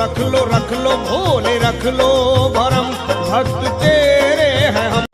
रख लो भोले रख लो भरम, भक्त तेरे हैं हम।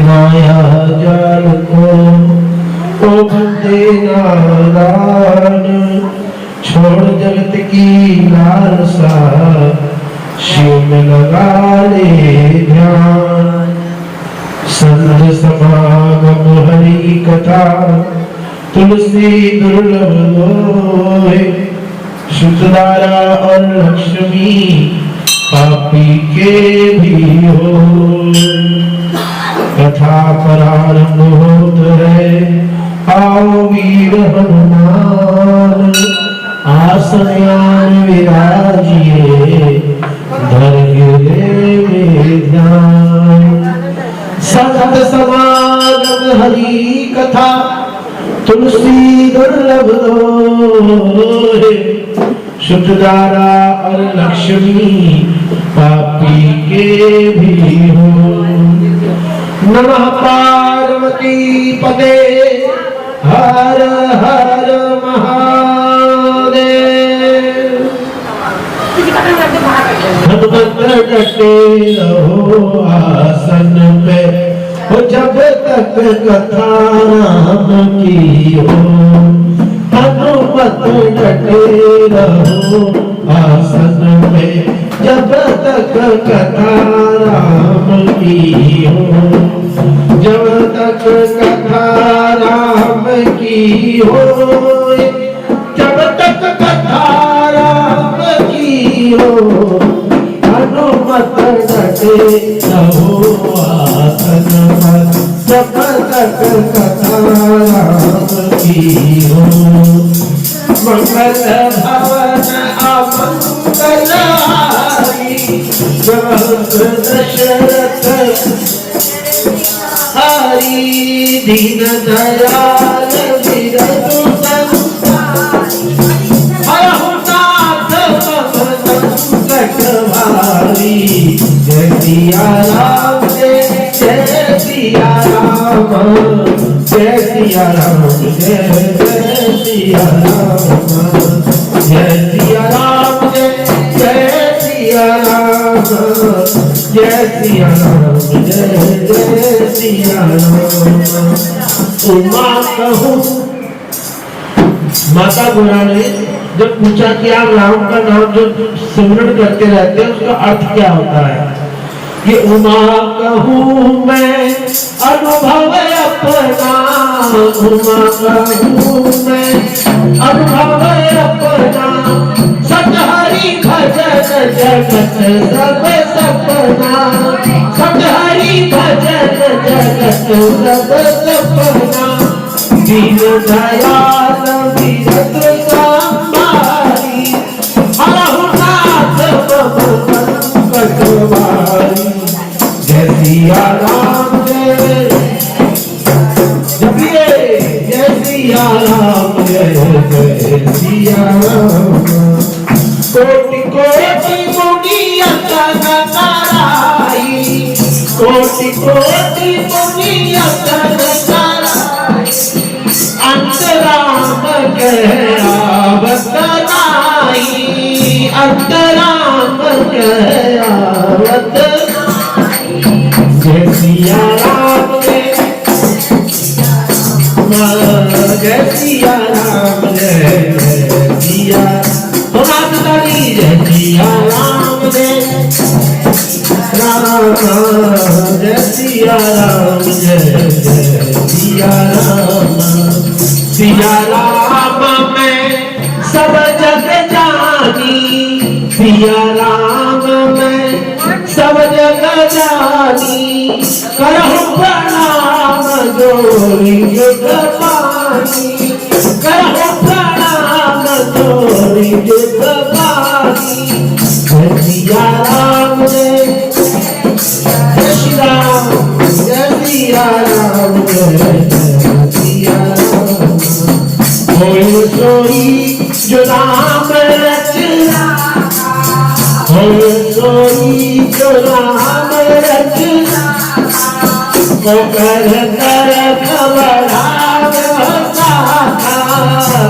माया जाल को ओ बंदे नादान, छोड़ जगत की लालसा, शिव में लगा ले ध्यान। संत समागम हरि कथा, तुलसी दुर्लभ होए, शुद्धधारा और लक्ष्मी पापी के भी होए। कथा प्रारंभ होत है, आओ वीर हनुमान, आसन आन विराजिए, धर्य ध्यान। संत समागम हरि कथा, तुलसी दुर्लभ होए, शुद्धधारा और लक्ष्मी पापी के भी हो। नमः पार्वती पते, हर हर महादेव। हनुमंत डटे रहो आसन पे, जब तक कथा राम की हो। हनुमंत डटे रहो आसन पे, जब तक कथा राम की हो। जब तक कथा राम की हो, जब तक कथा राम की हो। हनुमत डटे रहो आसन पर, जब तक कथा राम की हो। मंगल भवन अमंगल हारी, दशरथ हरि, दीन दयाल विरतु संसारी, हरहु नाथ मम संकट भारी। जय सिया राम जय सिया राम, जय सिया राम जय सिया राम, जय सिया राम जय सिया राम, जय सिया राम जय सिया राम। उमा कहूँ, माता गोरा ने जब पूछा कि आप राम का नाम जो सिमरन करते रहते हैं उसका अर्थ क्या होता है। ये उमा कहूँ मैं अनुभव अपना, उमा कहूँ मैं अनुभव अपना, सत हरि भजन जगत सब सपना, सत हरि भजन जगत सब सपना। दीन दयाल विरत संभारी, हरहु नाथ मम संकट भारी। जय सिया राम जय सिया राम जय सिया राम। कोटि कोटि मुनि अंतन कराई, कोटि कोटि मुनि अंतन कराई, अंतराम कह आवत नाई, अंतराम कह आवत नाई। जय सिया राम जय सिया राम जय सिया राम, जय सिया राम जय राम जय सिया राम जय जय सिया राम। सिया राम मैं सब जग जानी, सिया राम मैं सब जग जानी, करहु प्रणाम जोड़ी जुग पानी, करहु प्रणाम जोड़ी जुग पानी। जय सिया राम जय श्री राम जय सिया राम जय सिया राम। होय सोई जो राम रचना, होय सोई जो राम रचना, को कर कर खबराव साथा,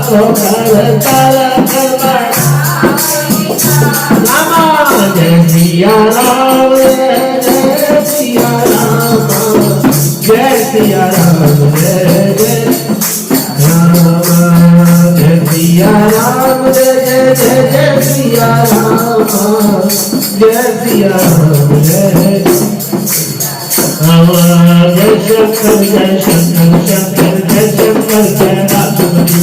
को कर कर खबराव रामा। जय सिया राम जय सिया राम जय सिया राम जय जय राम। जय सिया राम जय जय जय जय सिया राम जय सिया राम जय राम। जय शंकर शंकर जय शंकर जय राष्ट्रपति,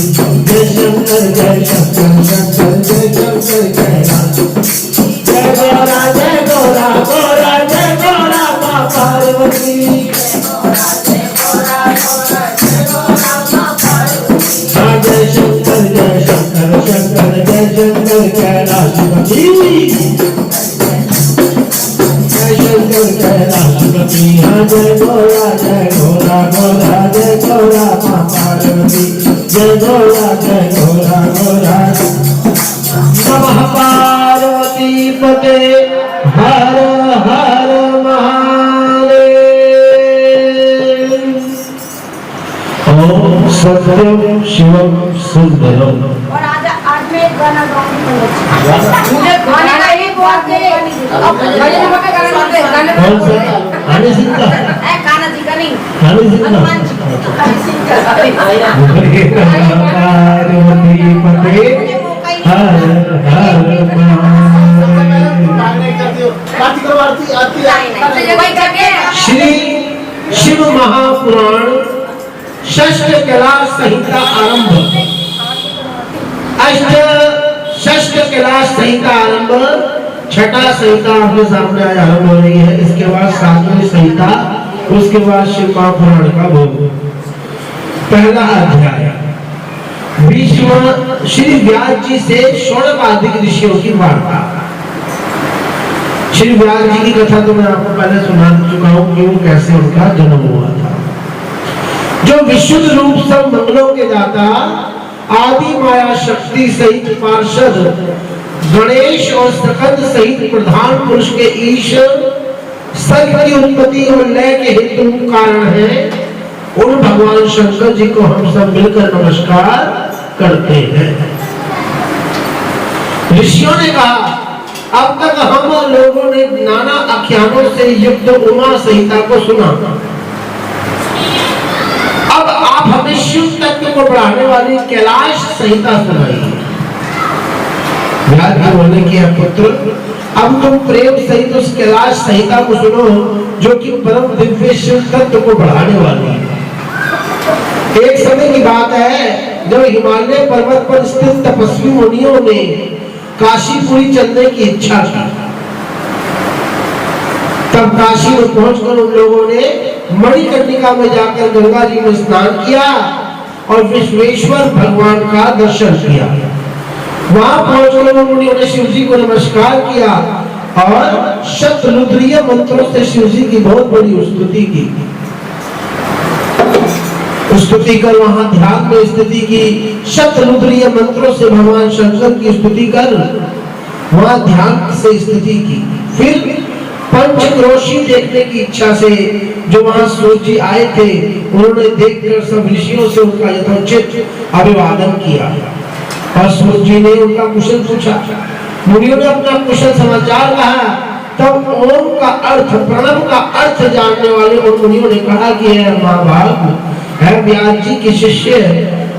जय शंकर जय शंकर शंकर जय शंकर जय राष्ट्रपति। जय गोरा गोरा जय गोरा माँ पार्वती, जय शंकर शंकर जय शंकर जय राष्ट्रपति, जय शंकर जय राष्ट्रपति। हाँ जय गोरा गोरा जय गोरा माँ पार्वती, जय गोरा गोरा। नमः पार्वती पते हर हर महादेव। ओम सत्यम शिवम सुंदरम। और आज मैं एक गाना गाऊंगी, मुझे गाने का ही बहुत दे। अब भजन में गाना गाते गाने कौन सा? हनी सिंह का? गाना जी का नहीं, हनी सिंह का? हनुमान जी हनी सिंह का। पार्वती पते हर हर महादेव। श्री शिव महापुराण षष्ठ कैलाश संहिता आरंभ। षष्ठ कैलाश संहिता आरंभ, छठा संहिता आपके सामने आज आरंभ हो रही है। इसके बाद सातवीं संहिता, उसके बाद शिव महापुराण का भोग। पहला अध्याय भीष्म श्री व्यास जी से शौनकादिक ऋषियों की वार्ता। श्री व्यास जी की कथा तो मैं आपको पहले सुना चुका हूं कि वो कैसे उनका जन्म हुआ था। जो विशुद्ध रूप सब मंगलों के दाता, आदि माया शक्ति सहित पार्षद, गणेश और स्कंद सहित प्रधान पुरुष के ईश, सर्व की उत्पत्ति और लय के हेतु कारण है, उन भगवान शंकर जी को हम सब मिलकर नमस्कार करते हैं। ऋषियों ने कहा, अब तक हम लोगों ने नाना आख्यानों से युक्त उमा संहिता को सुना, अब आप हमें शिव तत्व को बढ़ाने वाली कैलाश संहिता सुनाइए। व्यास जी बोले कि पुत्र, अब तुम प्रेम सहित उस कैलाश संहिता को सुनो जो कि परम दिव्य शिव तत्व को बढ़ाने वाली है। एक समय की बात है जब हिमालय पर्वत पर स्थित तपस्वी मुनियों ने काशीपुरी चलने की इच्छा की। तब काशी में पहुंचकर उन लोगों ने मणिकर्णिका में जाकर गंगा जी में स्नान किया और विश्वेश्वर भगवान का दर्शन किया। वहां पहुंचकर मुनियों ने शिव जी को नमस्कार किया और शतरुद्रीय मंत्रों से शिव जी की बहुत बड़ी स्तुति की। स्तुति कर वहां ध्यान में स्थिति की, शतरुद्रीय मंत्रों से भगवान शंकर की स्तुति कर वहां ध्यान से स्थिति की। फिर पंचक्रोशी देखने की इच्छा से जो वहां सूर्य जी आए थे, उन्होंने देखकर सब ऋषियों से उनका यथोचित अभिवादन किया और सूर्य जी ने उनका कुशल पूछा। मुनियों ने अपना कुशल समाचार कहा। तब ओम का अर्थ, प्रणव का अर्थ जानने वाले उन मुनियों ने कहा कि है महाभाग, है व्यास जी के शिष्य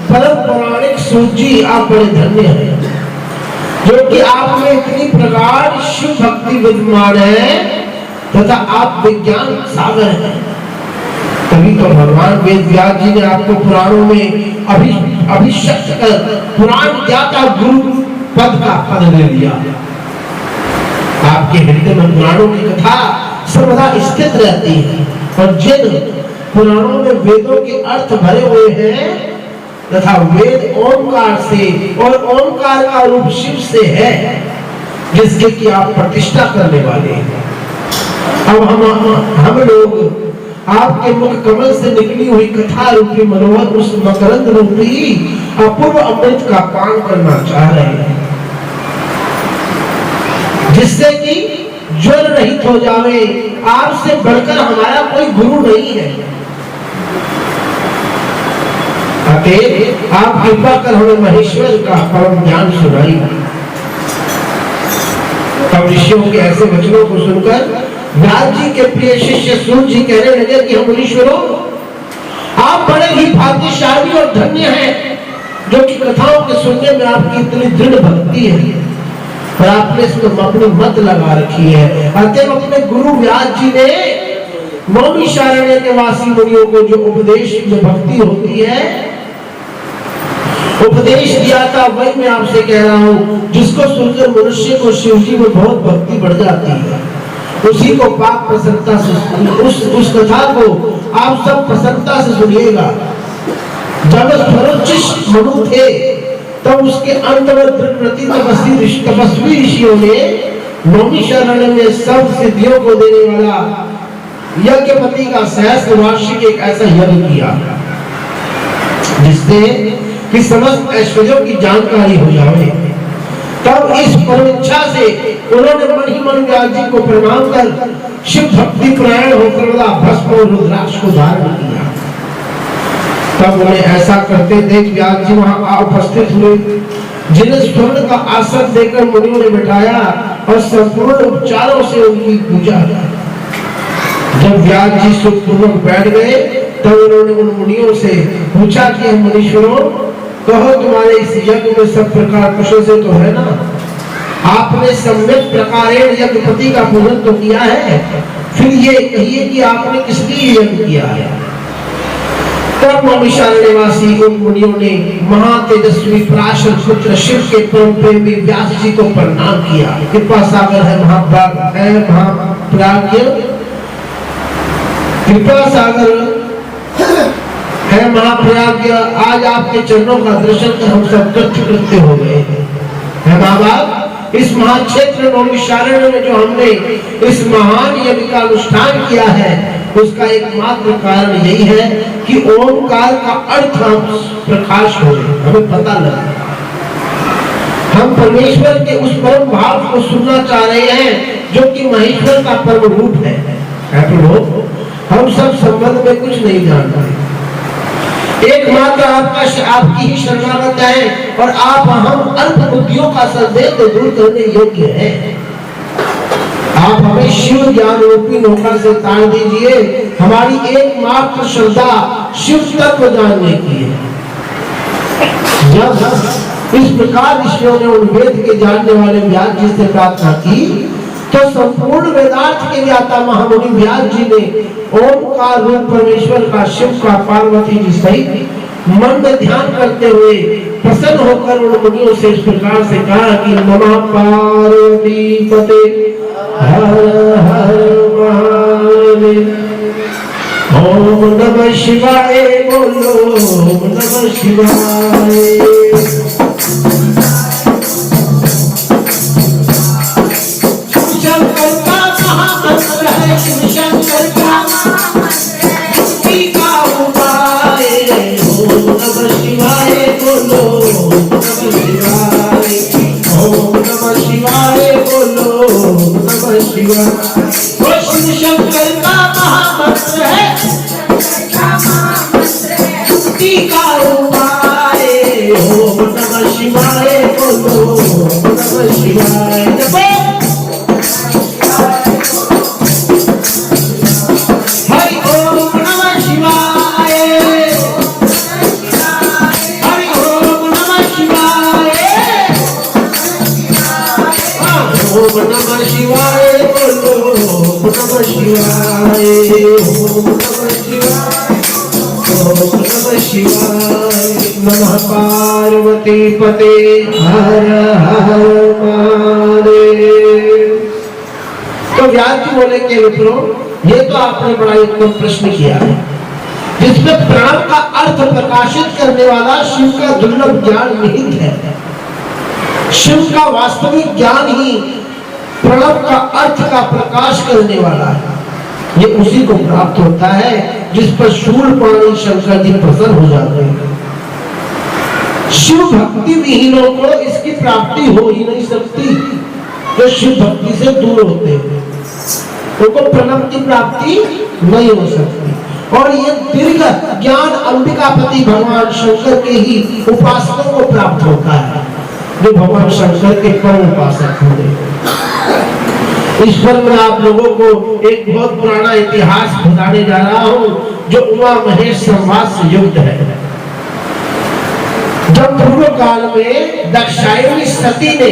परम पौराणिक सूर्य जी, आप बड़े धन्य हैं जो कि आप में इतनी प्रगाढ़ शिव भक्ति विद्यमान है। तो तथा आप विज्ञान सागर हैं। तभी तो भगवान वेद व्यास जी ने आपको पुराणों में अभिषिक्त कर पुराण ज्ञाता गुरु पद का पद ले लिया। आपके हृदय में पुराणों की कथा सर्वदा स्थित रहती है और जिन पुराणों में वेदों के अर्थ भरे हुए हैं तथा वेद ओंकार से और ओंकार का रूप शिव से है जिसके की आप प्रतिष्ठा करने वाले हैं। अब हम लोग आपके मुख कमल से निकली हुई कथा रूपी मनोहर उस मकरंद रूपी अपूर्व अमृत का पान करना चाह रहे हैं जिससे कि ज्वर रहित हो जावे। आपसे बढ़कर हमारा कोई गुरु नहीं है। अतः आप कृपा कर हमें महेश्वर का परम ज्ञान सुनाइए। तब ऋषियों के ऐसे वचनों को सुनकर व्यास जी के प्रिय शिष्य सूर्य जी कहने लगे कि हम मुनीश्वरों, आप बड़े ही भाग्यशाली और धन्य हैं जो कि कथाओं के सुनने में आपकी इतनी दृढ़ भक्ति है और आपने इसमें अपनी मत लगा रखी है। अतः अपने गुरु व्यास जी ने नैमिषारण्य के वासी मुनियों को जो उपदेश में भक्ति होती है उपदेश दिया था, वही मैं आपसे कह रहा हूँ। जिसको सुनकर मनुष्य को शिव जी में बहुत भक्ति बढ़ जाती है, उसी को पाक प्रसन्नता से उस कथा को आप सब प्रसन्नता से सुनिएगा। जब स्वरोचिष्ट मनु थे तब उसके अंत में दृढ़व्रती तपस्वी ऋषियों ने नैमिषारण्य में सब सिद्धियों को देने वाला यज्ञपति का सहस्र वार्षिक एक ऐसा यज्ञ किया जिससे कि समस्त ऐश्वर्यों की जानकारी हो जाए। तब इस परम इच्छा से उन्होंने मन ही मन व्यास जी को प्रणाम कर शिव भक्ति परायण होकर भस्म और रुद्राक्ष को धारण किया। तब उन्हें ऐसा करते देख व्यास जी वहां उपस्थित हुए, जिन्हें स्वर्ण का आसन देकर मुनियों ने बिठाया और संपूर्ण उपचारों से उनकी पूजा की। जब व्यास जी सुखपूर्वक बैठ गए तब उन्होंने उन मुनियों से पूछा कि हम मुनीश्वरों, कहो तुम्हारे इस यज्ञ में सब प्रकार कुशल से तो है ना? आपने सम्यक प्रकारेण यज्ञपति का पूजन तो किया है, फिर ये कहिए कि आपने किस लिए यज्ञ किया है? तब नैमिषारण्य निवासी उन मुनियों ने महातेजस्वी पराशर पुत्र शिव के परम प्रेमी व्यास जी को प्रणाम किया। कृपा सागर है महाप्राज्ञ, कृपा सागर है महाप्रज्ञ, आज आपके चरणों का दर्शन कर हम सब कृत्य हो गए हैं। बाबा, इस महाक्षेत्र नैमिषारण्य में जो हमने इस महान यज्ञ का अनुष्ठान किया है उसका एकमात्र कारण यही है कि ओंकार का अर्थ हम प्रकाश हो, हमें पता लगे। हम परमेश्वर के उस परम भाव को सुनना चाह रहे हैं जो कि महेश्वर का परम रूप है। प्रभु, हम सब संबंध में कुछ नहीं जानते, एकमात्र आपकी ही शरणागत है और आप हम अल्प बुद्धियों का संदेह को दूर करने योग्य हैं। आप हमें शिव ज्ञान रूपी नौका से तार दीजिए। हमारी एकमात्र श्रद्धा शिव तत्व जानने की है। जब इस प्रकार ऋषियों ने उन वेद के जानने वाले व्यास जी से प्रार्थना की तो संपूर्ण वेदार्थ के ज्ञाता महामुनि व्यास जी ने ओंकार रूप परमेश्वर का शिव का पार्वती जी सहित मन में ध्यान करते हुए प्रसन्न होकर उन मुनियों से इस प्रकार से कहा कि नमः पार्वती पते हर हर महादेव, ओम नमः शिवाय, बोलो ओम नमः शिवाय। शंकर का महामंत्र है, शंकर का मुक्ति का उपाय, ओम नमः शिवाय, बोलो ओम नमः शिवाय, ओम नमः शिवाय, बोलो ओम नमः शिवाय। वो शिव शंकर का महामंत्र है, मुक्ति का उपाय, ओम नमः शिवाय, बोलो ओम नमः शिवाय। ओम नमः शिवाय, बोलो ओम नमः नमः शिवाय, ओम नमः शिवाय, ओम नमः शिवाय। नमः पार्वती पते, हर हर महादेव। तो व्यास जी बोले कि मित्रों, ये तो आपने बड़ा उत्तम प्रश्न किया है, जिसमें प्रणव का अर्थ प्रकाशित करने वाला शिव का दुर्लभ ज्ञान निहित है। शिव का वास्तविक ज्ञान ही प्रणव का अर्थ का प्रकाश करने वाला है। ये उसी को प्राप्त होता है जिस पर शूलपाणी शंकर जी प्रसन्न हो जाते हैं। शिव भक्ति विहीनों को इसकी प्राप्ति हो ही नहीं सकती, जो शिव भक्ति से दूर होते हैं उनको प्रणव की प्राप्ति नहीं हो सकती। और ये दीर्घ ज्ञान अंबिकापति भगवान शंकर के ही उपासकों को प्राप्त होता है, जो भगवान शंकर के परम उपासक होंगे। इस पर मैं आप लोगों को एक बहुत पुराना इतिहास बताने जा रहा हूं, जो उमा महेश संवाद से युक्त है। जब पूर्व काल में दक्षायनी सती ने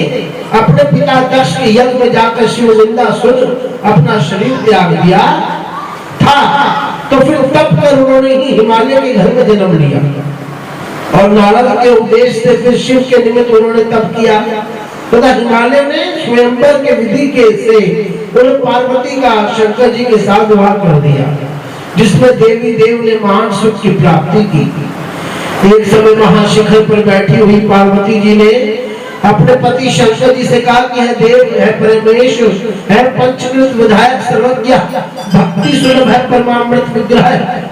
अपने पिता दक्ष के यज्ञ में जाकर शिव निंदा सुन अपना शरीर त्याग दिया था, तो फिर तप कर उन्होंने ही हिमालय के घर में जन्म लिया और नारद के उपदेश से फिर शिव के निमित्त उन्होंने तप किया। तथा हिमालय ने स्वयंवर के विधि के से उन पार्वती का शंकर जी के साथ विवाह कर दिया, जिसमें देवी देव ने महान सुख की प्राप्ति की। एक समय महाशिखर पर बैठी हुई पार्वती जी ने अपने पति शंकर जी से कहा कि है देव, है परमेश्वर, है पंचकृत विधायक सर्वज्ञ, भक्ति सुलभ है परमामृत विग्रह,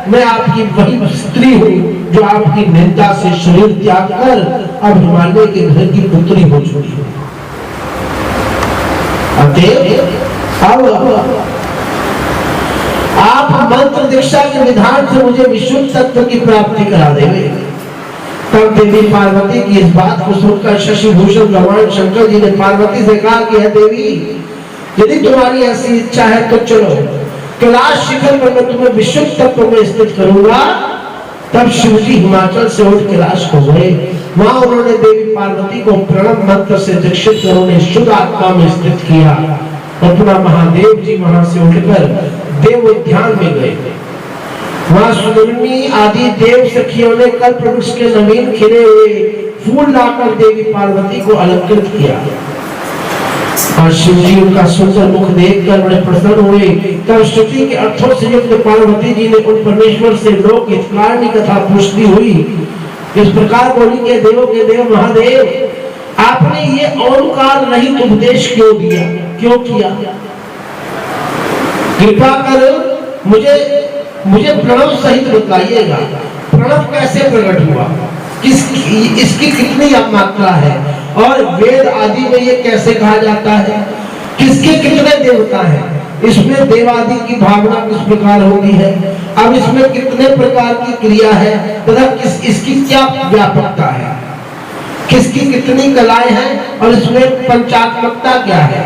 मैं आपकी वही स्त्री हूँ जो आपकी निंदा से शरीर त्याग कर अब हिमालय के घर की पुत्री हो चुकी है। अब आप मंत्र दीक्षा के विधान से मुझे विशुद्ध तत्व की प्राप्ति करा देंगे। तब देवी पार्वती की इस बात को सुनकर शशि भूषण भगवान शंकर जी ने पार्वती से कहा कि है देवी, यदि तुम्हारी ऐसी इच्छा है तो चलो, कैलाश शिखर पर मैं तुम्हें विशुद्ध तत्व में स्थित करूंगा। तब शिव जी हिमाचल से उठ कैलाश को गए। वहां उन्होंने देवी पार्वती को प्रणव मंत्र से दीक्षित कर उन्हें शुद्ध आत्मा में स्थित किया और पुनः महादेव जी वहां से उठकर देव उद्यान में गए। वहां सुदर्णी आदि देव सखियों ने कल्प वृक्ष के नवीन खिले हुए फूल लाकर देवी पार्वती को अलंकृत किया और शिव जी उनका सुंदर मुख देखकर बड़े प्रसन्न हुए। तब स्तुति के अर्थों से युक्त पार्वती जी ने उन परमेश्वर से लोक हितकारिणी कथा पूछती हुई इस प्रकार बोली कि देवों के देव महादेव, आपने ये ओंकार रहित उपदेश क्यों दिया, क्यों किया? कृपा कर मुझे प्रणव सहित बताइएगा, प्रणव कैसे प्रकट हुआ, इसकी कितनी मात्रा है और वेद आदि में ये कैसे कहा जाता है, किसके कितने देवता हैं, इसमें देवादि की भावना किस प्रकार होती है, अब इसमें कितने प्रकार की क्रिया है तथा इसकी क्या व्यापकता है, किसकी कितनी कलाएं हैं और इसमें पंचात्मकता क्या है,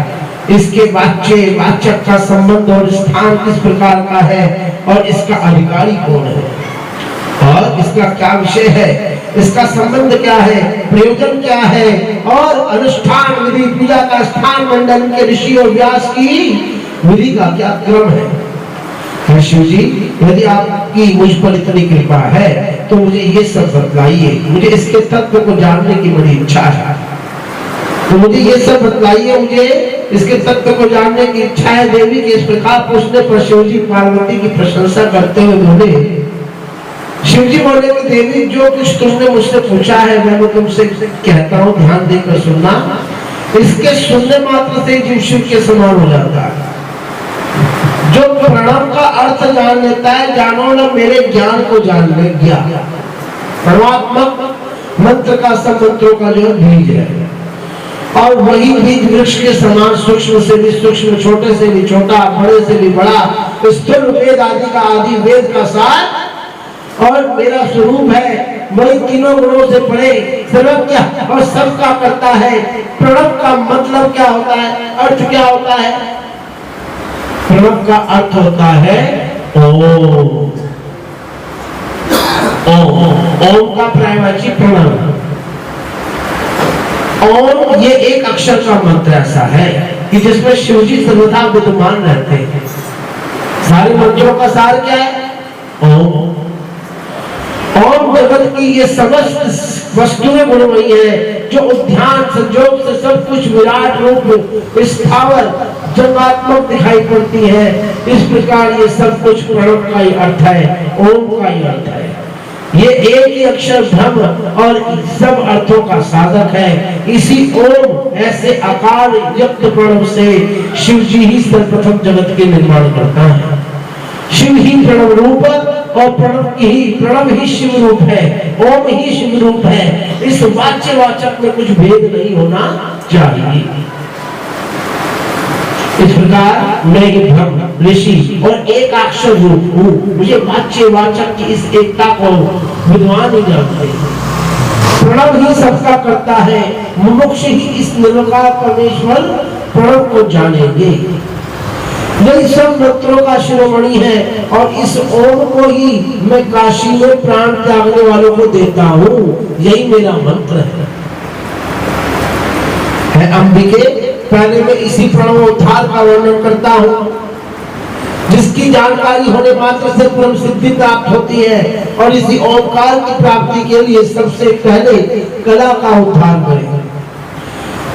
इसके वाचक का संबंध और स्थान किस प्रकार का है और इसका अधिकारी कौन है और इसका क्या विषय है, इसका संबंध क्या है, प्रयोजन क्या है और अनुष्ठान विधि, पूजा का स्थान, मंडल के ऋषि और व्यास की विधि का क्या क्रम है। शिव जी, यदि आपकी मुझ पर इतनी कृपा है तो मुझे ये सब बतलाइए, मुझे इसके तत्व को जानने की बड़ी इच्छा है, तो मुझे ये सब बतलाइए, मुझे इसके तत्व को जानने की इच्छा है। देवी के इस प्रकार पूछने पर शिव जी पार्वती की प्रशंसा करते हुए बोले, शिव जी बोले कि देवी, जो कुछ तुमने मुझसे पूछा है मैं तुमसे कहता हूँ, ध्यान देकर सुनना। इसके सुनने मात्र से जीव शिव के समान हो जाता है। जो प्रणव का अर्थ जान लेता है, जानो न मेरे ज्ञान को जान ले गया। परमात्मा मंत्र का सब मंत्रों का जो बीज है और वही बीज वृक्ष के समान सूक्ष्म से भी सूक्ष्म, छोटे से भी छोटा, बड़े से भी बड़ा, स्थूल वेद आदि का आदि, वेद का सार और मेरा स्वरूप है। वही तीनों गुणों से परे, सर्वज्ञ और सबका करता है। प्रणव का मतलब क्या होता है, अर्थ क्या होता है? प्रणव का अर्थ होता है ओम। ओम का पर्यायवाची प्रणव। ओम ये एक अक्षर का मंत्र ऐसा है कि जिसमें शिव जी सर्वथा विद्यमान रहते हैं। सारे मंत्रों का सार क्या है? ओम। ओम जगत की ये समस्त वस्तुएं गुणमयी है, जो ध्यान संजोग से सब कुछ विराट रूप में स्थावर जंगात्मक दिखाई पड़ती है। इस प्रकार ये सब कुछ प्रणव का ही अर्थ है, ओम का ही अर्थ है। ये एक ही अक्षर ब्रह्म और सब अर्थों का साधक है। इसी ओम ऐसे आकार युक्त प्रणव से शिव जी ही सर्वप्रथम जगत के निर्माण करता है। शिव ही प्रणव रूप और प्रणव ही शिव रूप है, ओम ही शिव रूप है। इस वाच्य वाचक में कुछ भेद नहीं होना चाहिए। इस प्रकार मैं ही ब्रह्म ऋषि और एक अक्षर रूप हूँ। मुझे वाच्य वाचक की इस एकता को विद्वान ही जानते हैं। प्रणव ही सबका करता है, मुमुक्ष ही इस निराकार परमेश्वर प्रणव को जानेंगे। यही सब मंत्रों का शिरोमणि है और इस ओम को ही मैं काशी में प्राण त्यागने वालों को देता हूँ। यही मेरा मंत्र है अंबिके। पहले मैं इसी प्रणवोद्धार का वर्णन करता हूँ, जिसकी जानकारी होने मात्र से परम सिद्धि प्राप्त होती है। और इसी ओंकार की प्राप्ति के लिए सबसे पहले कला का उद्धार करें।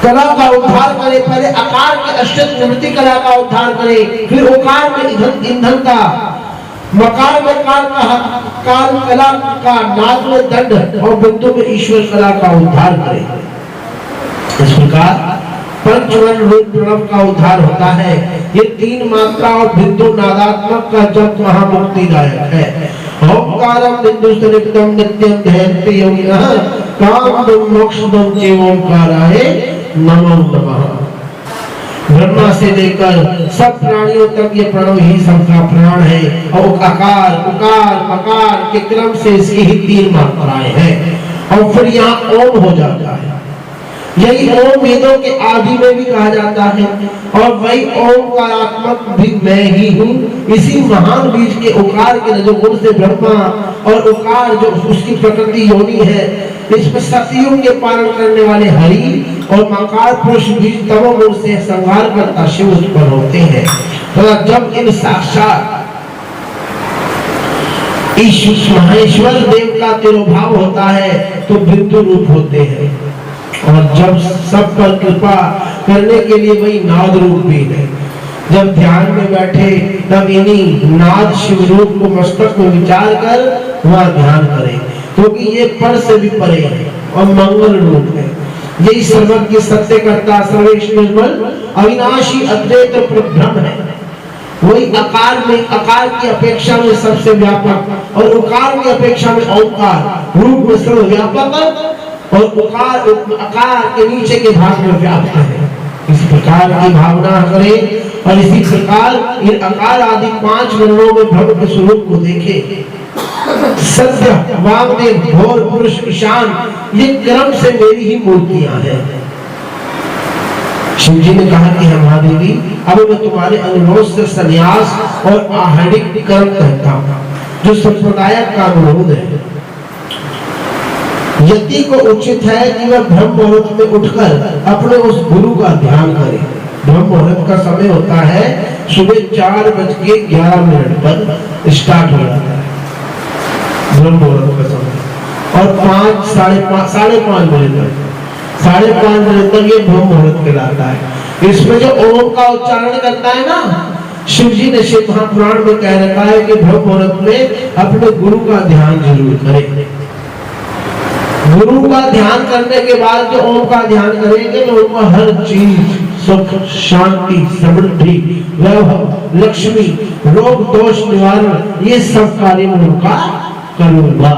कला का उद्धार करे, पहले आकार के अष्टक निवृत्ति कला का उद्धार करे, फिर ओकार में ईंधन का, मकार में काल कला का, नाद में दंड और बिंदु में ईश्वर कला का उद्धार करे। इस प्रकार पंचवन रूप प्रणव का उद्धार होता है। ये तीन मात्रा और बिंदु नादात्मक का जप महामुक्तिदायक है। ओंकारम बिंदु सनिधम नित्यं ध्यायन्ति योगिनः कामदं मोक्षदं च ओंकाराय नमो नमः। ब्रह्मा से लेकर सब प्राणियों तक ये प्रणव ही सबका प्राण है। और आकार उकार मकार के क्रम से इसकी ही तीन मात्राएं हैं और फिर यहाँ ओम हो जाता है। यही ओम वेदों के आदि में भी कहा जाता है और वही ओंकारात्मक भी मैं ही हूँ। इसी महान बीज के उकार के रजोगुण से ब्रह्मा और उकार जो उसकी प्रकृति योनि है, इसमें सतयुग के पालन करने वाले हरि और मकार पुरुष बीज तमोगुण से संहार करता शिव उत्पन्न होते हैं। तो जब इन साक्षात महेश्वर देव का तिरोभाव होता है तो बिंदु रूप होते हैं। और जब सब पर कृपा करने के लिए वही नाद रूप भी है। जब ध्यान में बैठे तब इन्हीं नाद शिव रूप को मस्तक में विचार कर वहाँ ध्यान करें, क्योंकि ये पर से भी परे है और मंगल रूप है। यही सर्वज्ञ सत्य करता सर्वेश निर्मल अविनाशी अद्वैत ब्रह्म है। वही आकार में, आकार की अपेक्षा में सबसे व्यापक और उकार की अपेक्षा में ओंकार रूप में सर्वव्यापक और उकार आकार के नीचे के भाग में व्याप्त है। इस प्रकार की भावना करें और इसी प्रकार इन आकार आदि पांच वर्णों में ब्रह्म के स्वरूप को देखें। सत्य, वाग्देव, भोर, पुरुष, ईशान, ये क्रम से मेरी ही मूर्तियां हैं। शिव जी ने कहा कि महादेवी, अब मैं तुम्हारे अनुरोध से संन्यास और आहरणिक कर्म कहता हूँ, जो संप्रदाय का अनुरोध है। यति को उचित है कि वह ब्रह्म मुहूर्त में उठकर अपने उस गुरु का ध्यान करे। ब्रह्म मुहूर्त का समय होता है सुबह 4:11 पर स्टार्ट हो जाता है ब्रह्म मुहूर्त का समय, और 5, साढ़े 5 बजे तक, 5:30 बजे तक ये ब्रह्म मुहूर्त कहलाता है। इसमें जो ओम का उच्चारण करता है ना, शिव जी ने शिव महापुराण में कह रखा है कि ब्रह्म मुहूर्त में अपने गुरु का ध्यान जरूर करें। गुरु का ध्यान करने के बाद जो ओम का ध्यान करेंगे तो उनको हर चीज सुख, शांति, समृद्धि, वैभव, लक्ष्मी, रोग दोष निवारण, ये सब कार्य में उनका करूंगा।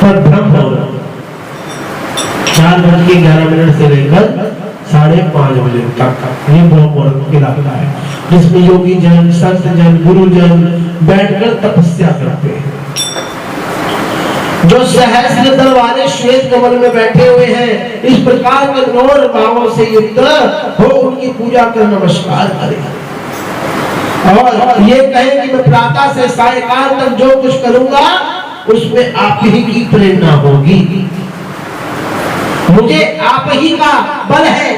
पर ब्रह्म मुहूर्त 4:11 से लेकर 5:30 बजे तक ये ब्रह्म मुहूर्त कहलाता है, जिसमें योगी जन, संत जन, गुरु जन बैठकर तपस्या करते हैं। जो सहस्र दल वाले श्वेत कमल में बैठे हुए हैं, इस प्रकार के नौर भावों से युक्त हो उनकी पूजा कर नमस्कार करें और ये कहें कि मैं प्रातः से सायकाल तक जो कुछ करूंगा उसमें आप ही की प्रेरणा होगी। मुझे आप ही का बल है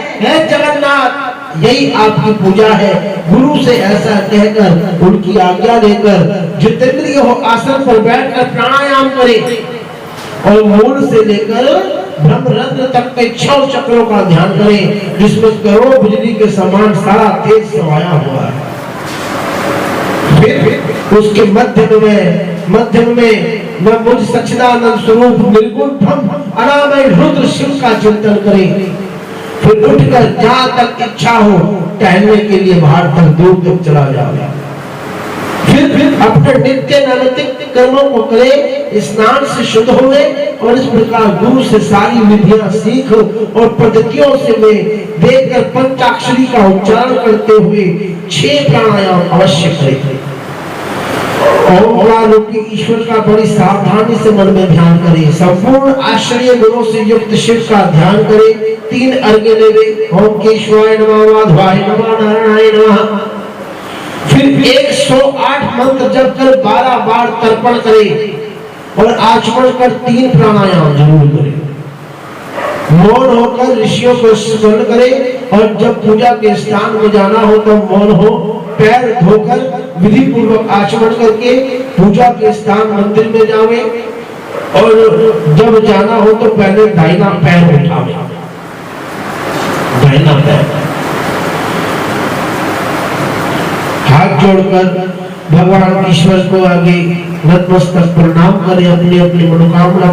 जगन्नाथ। यही आपकी पूजा है। गुरु से ऐसा कहकर उनकी आज्ञा लेकर जितेंद्रिय हो आसन पर बैठकर प्राणायाम करें और मूल से लेकर ब्रह्मरंध्र तक के 6 चक्रों का ध्यान करें, जिसमें करोड़ बिजली के समान सारा तेज समाया हुआ है। फिर उसके मध्य में मैं मुझ सच्चिदानंद स्वरूप निर्गुण ब्रह्म अनामय रुद्र शिव का चिंतन करें। फिर उठकर जहां तक इच्छा हो टहलने के लिए बाहर तक दूर तक चला जाओ। फिर अपने नित्य नैमित्तिक कर्मों को करें, स्नान से शुद्ध हुए और इस प्रकार गुरु से सारी विधियां सीख और पद्धतियों से मैं देखकर पंचाक्षरी का उच्चारण करते हुए 6 प्राणायाम अवश्य करें। ओंकार रूपी ईश्वर का बड़ी सावधानी से मन में ध्यान करें। संपूर्ण आश्चर्य गुणों से युक्त शिव का ध्यान करें। 3 अर्घ्य लेवे, ओम केशवाय नमः, माधवाय नमः, नारायणाय नमः। फिर 108 मंत्र जप कर 12 बार तर्पण करें और आचमन कर 3 प्राणायाम जरूर करें। मौन होकर ऋषियों को स्मरण करें और जब पूजा के स्थान में जाना हो तो मौन हो, पैर धोकर विधि पूर्वक आचमन करके पूजा के स्थान मंदिर में जावे और जब जाना हो तो पहले दाहिना पैर उठावे, दाहिना पैर हाथ जोड़कर भगवान ईश्वर को आगे नतमस्तक प्रणाम करें, अपनी अपनी मनोकामना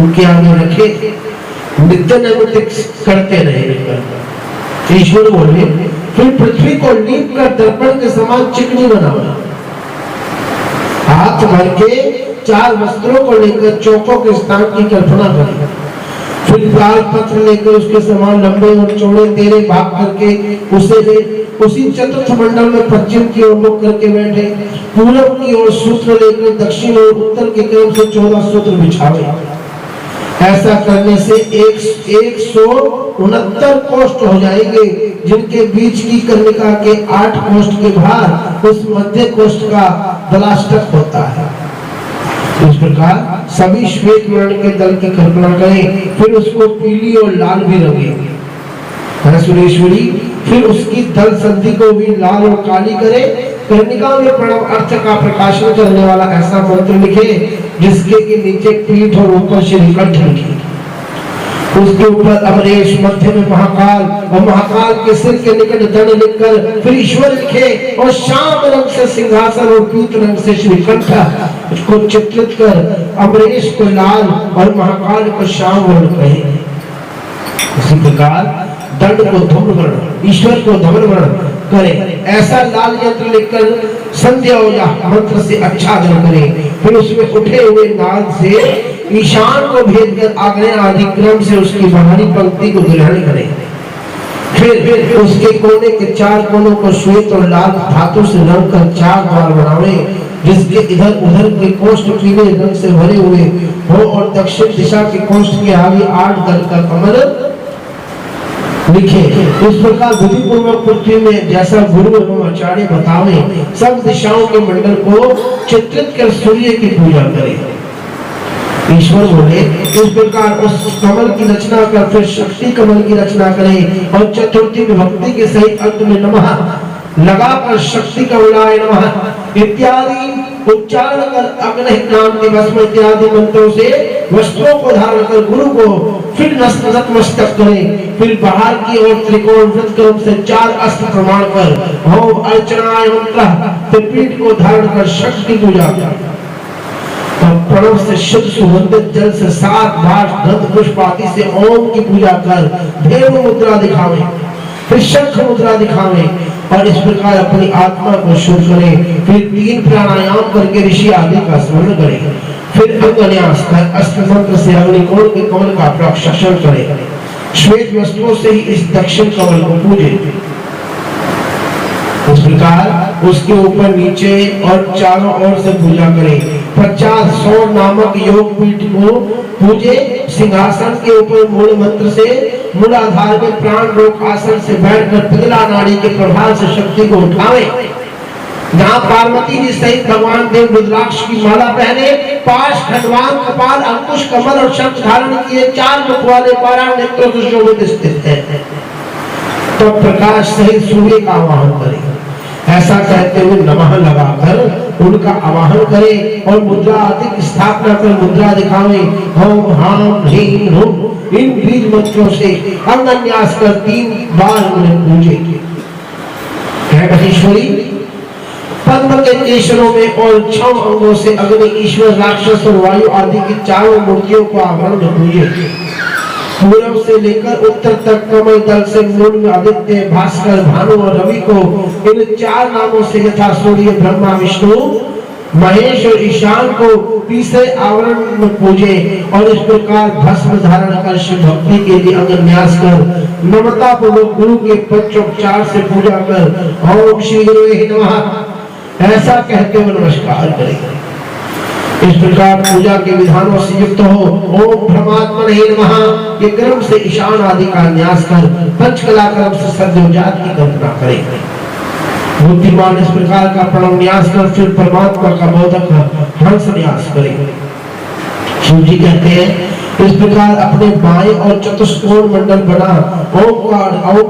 उनके आगे रखे, नित्य नैमित्तिक करते रहे। ईश्वर बोले फिर पृथ्वी को लीप कर दर्पण के समान चिकनी बनाओ। हाथ भर के 4 वस्त्रों को लेकर चौकों के स्थान की कल्पना करें। फिर लाल पत्र लेकर उसके समान लंबे और चौड़े 13 भाग करके उसी चतुर्थ मंडल में पश्चिम की ओर मुख करके बैठे। पूरब की ओर सूत्र लेकर दक्षिण और उत्तर के क्रम से 14 सूत्र बिछावे। ऐसा करने से 169 कोष्ठ हो जाएंगे, जिनके बीच की कर्णिका के 8 कोष्ठ के बाहर उस मध्य कोष्ठ का दलाष्टक होता है। इस प्रकार सभी श्वेत वर्ण के दल की कल्पना करें, फिर उसको पीली और लाल भी रंगे सुरेश्वरी। फिर उसकी दल संधि को भी लाल और काली करे। कर्णिका में प्रणव अर्थ का प्रकाशन करने वाला ऐसा मंत्र लिखे जिसके के नीचे पीठ और ऊपर श्रीकंठ लिखे। उसके ऊपर अमरेश, मध्य में महाकाल और महाकाल के सिर के निकट दंड लिखकर फिर ईश्वर लिखे और श्याम रंग से सिंहासन और पीत रंग से श्रीकंठ को चित्रित कर अमरेश को लाल और महाकाल को श्याम वर्ण कहे। इसी प्रकार दंड को धूम्र वर्ण, ईश्वर को धवल वर्ण करे। ऐसा लाल यंत्र लिखकर संध्या या मंत्र से आच्छादन करें। फिर उसमें उठे हुए नाद से ईशान को भेद कर आग्नेय आदि क्रम से उसकी बाहरी पंक्ति को ग्रहण करें। फिर उसके कोने के 4 कोनों को श्वेत और लाल धातु से रंग कर 4 द्वार बनावे, जिसके इधर उधर के कोष्ठ पीले रंग से भरे हुए हो और दक्षिण दिशा के कोष्ठ के आगे 8 दल का कमल लिखे। इस प्रकार विधि पूर्वक पृथ्वी में जैसा गुरु एवं आचार्य बतावे सब दिशाओं के मंडल को चित्रित कर सूर्य की पूजा करें। ईश्वर बोले इस प्रकार उस कमल की रचना कर फिर शक्ति कमल की रचना करें और चतुर्थी विभक्ति के सहित अंत में नमः लगाकर शक्ति कमलाय नमः इत्यादि उच्चारण कर अग्नि नाम के भस्म इत्यादि मंत्रों से वस्त्रों को धारण कर गुरु को फिर नतमस्तक करें। फिर बाहर की ओर त्रिकोण वृत्त क्रम से 4 अस्त्र प्रमाण कर ओम अर्चनाय मंत्र पीठ को धारण कर शक्ति पूजा तो प्रणव से शुद्ध सुगंधित जल से 7 बार गंध पुष्प आदि से ओम की पूजा कर धेनु मुद्रा दिखावे, फिर शंख मुद्रा दिखावे और इस प्रकार अपनी आत्मा को शुद्ध करें। फिर 3 प्राणायाम करके ऋषि आदि का स्मरण करें। फिर अंगन्यास कर अस्त्र मंत्र से अग्निकोण के कमल का प्रक्षेपण करें। श्वेत वस्त्रों से ही इस दक्षिण कमल को पूजे। इस प्रकार उसके ऊपर नीचे और चारों ओर से पूजा करें। 50 सौर नामक योग पीठ को पूजे। सिंहासन के ऊपर मूल मंत्र से मूलाधार में प्राण रोक आसन से बैठकर पिघला नाड़ी के प्रभाव से शक्ति को उठावे। जहाँ पार्वती जी सहित भगवान देव रुद्राक्ष की माला पहने, पाश, खंडवान, कपाल, अंकुश, कमल और शंख धारण किए 4 मुख वाले 12 नेत्रों से शोभित स्थित है। तो प्रकाश सहित सूर्य का आवाहन करें। ऐसा कहते हुए नमः लगाकर उनका आवाहन करें और मुद्रा आदि की स्थापना कर मुद्रा दिखावे। ओम हाम ह्रीम हुम इन बीज मंत्रों से अंगन्यास कर 3 बार उन्हें पूजे। महेश्वरी पद्म के केशरों में और 6 अंगों से अग्नि, ईश्वर, राक्षस और वायु आदि की 4 मूर्तियों को आवरण में पूजे। पूर्व से लेकर उत्तर तक कमल दल से मूल आदित्य, भास्कर, भानु और रवि को इन 4 नामों से यथा सूर्य, ब्रह्मा, विष्णु, महेश और ईशान को तीसरे आवरण में पूजे। और इस प्रकार भस्म धारण कर शिव भक्ति के लिए अंगन्यास कर नम्रता पूर्वक गुरु के पंचोपचार से पूजा कर ओम श्री गुरुवे नमः ऐसा कहते हुए नमस्कार करें। इस प्रकार पूजा के विधानों से युक्त हो ओम ब्रह्मात्मने नमः ये क्रम से ईशान आदि का न्यास कर पंचकला क्रम से सद्योजात की कल्पना करें। बुद्धिमान इस प्रकार का प्रणव न्यास कर फिर परमात्मा का बोधक हंस न्यास करें। शिव जी कहते हैं इस प्रकार अपने बाएं और चतुष्कोण मंडल बना ओम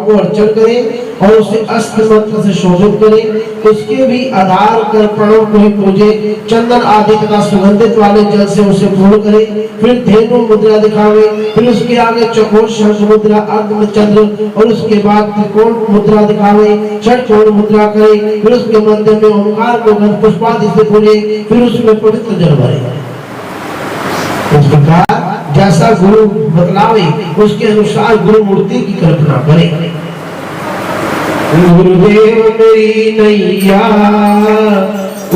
को अर्चन करें और उसे अस्त्र मंत्र से शोभित करें। उसके भी आधार कर प्रणव को ही पूजे। चंदन आदि तथा सुगंधित वाले जल से उसे पूर्ण करें। फिर धेनु मुद्रा दिखावे। फिर उसके आगे चौकोर शंख मुद्रा, अर्ध में चंद्र और उसके बाद त्रिकोण मुद्रा दिखावे। षटकोण मुद्रा करे। फिर उसके मध्य में ओंकार को गंध पुष्पादि से पूजे। फिर उसमें पवित्र जल भरे। इस प्रकार जैसा गुरु बतलावे उसके अनुसार गुरु मूर्ति की कल्पना करें। गुरुदेव मेरी नैया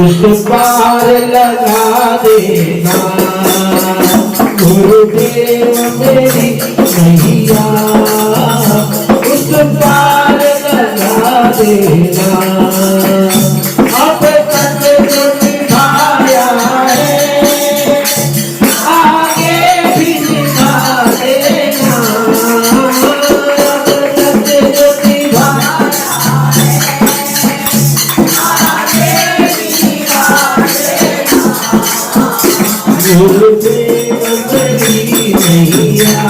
उस पार लगा देना। गुरुदेव मेरी नैया उस पार लगा देना। अब तक जो निभाया है आगे भी निभा देना। अब तक जो निभाया गुरुदेव मेरी नैया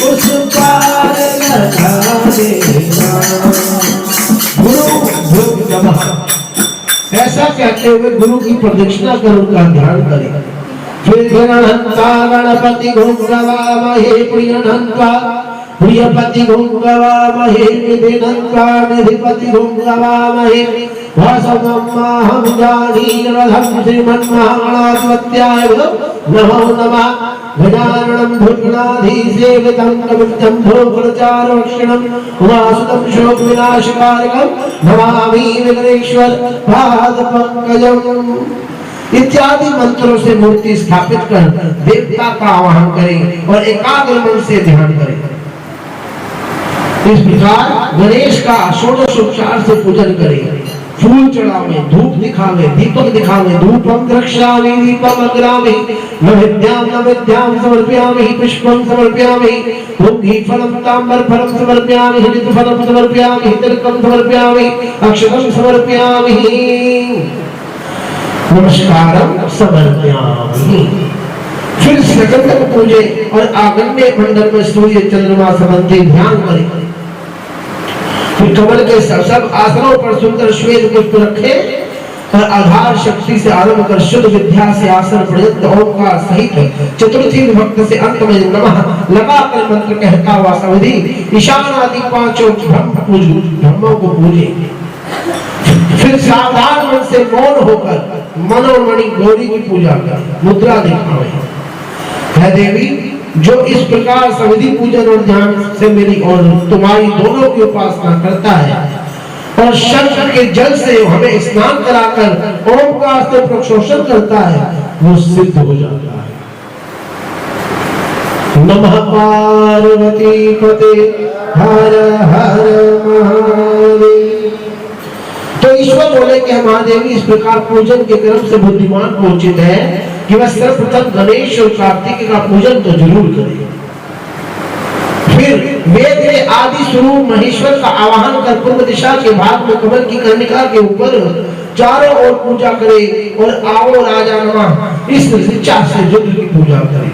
उस पार लगा देना। गुरु नमः ऐसा कहते हुए गुरु की प्रदक्षिणा कर उनका ध्यान करें। फिर गणहंता गणपति घुंगवामहे प्रियहंता प्रियपति घुंगवामहे निधिहंता निधिपति घुंगवामहे वासवम्माहं जानीरधं श्रीमन्महागणाधिपत्याय नमो नमः। गजाननं भुजगणाधीसेवितं कपितम्भोफलचारुक्षणं उमासुतं शोकविनाशकारकं नमामि विघ्नेश्वर पादपङ्कजम्। इत्यादि मंत्रों से मूर्ति स्थापित कर देवता का आवाहन करें और एकाग्र मन से ध्यान करें। इस प्रकार गणेश का षोडशोपचार से पूजन करें। फूल चढ़ावे, धूप दिखावे, दीपक दिखावे। धूपम द्रक्ष्यामि दीपम अग्रामि नैवेद्यं समर्पयामि पुष्पं समर्पयामि भुग्गी फलं ताम्बर फलं समर्पयामि हरित फलं समर्पयामि तिलकं समर्पयामि अक्षतं समर्पयामि नमस्कारं समर्पयामि। फिर सकंद को पूजे और आगन्य मंडल में सूर्य चंद्रमा संबंधी ध्यान करें। फिर कमल के सब आसनों पर सुंदर श्वेत पुष्प रखे और आधार शक्ति से आरंभ कर शुद्ध विद्या से आसन पर्यंत ओंकार सहित चतुर्थी विभक्त से अंत में नमः लगाकर मंत्र कहता हुआ समधि ईशान आदि 5 ब्रह्मों को पूजे। फिर सावधान मन से मौन होकर मनोमणि गौरी की पूजा कर मुद्रा दिखावे। है देवी जो इस प्रकार समधि पूजन और ध्यान से मेरी और तुम्हारी दोनों की उपासना करता है और शंख के जल से हमें स्नान कराकर ओंकार से प्रक्षोषण करता है वो सिद्ध हो जाता है। नमः पार्वती पते हर हर महादेव। तो ईश्वर बोले कि महादेवी इस प्रकार पूजन के क्रम से बुद्धिमान को उचित है कि वह सर्वप्रथम गणेश और कार्तिक का पूजन तो जरूर करे। फिर वेद के आदि स्वरूप महेश्वर का आवाहन कर पूर्व दिशा के भाग में कमल की कर्णिका के ऊपर चारों ओर पूजा करे और आओ राजा नमः इस ऋचा से रुद्र की पूजा करे।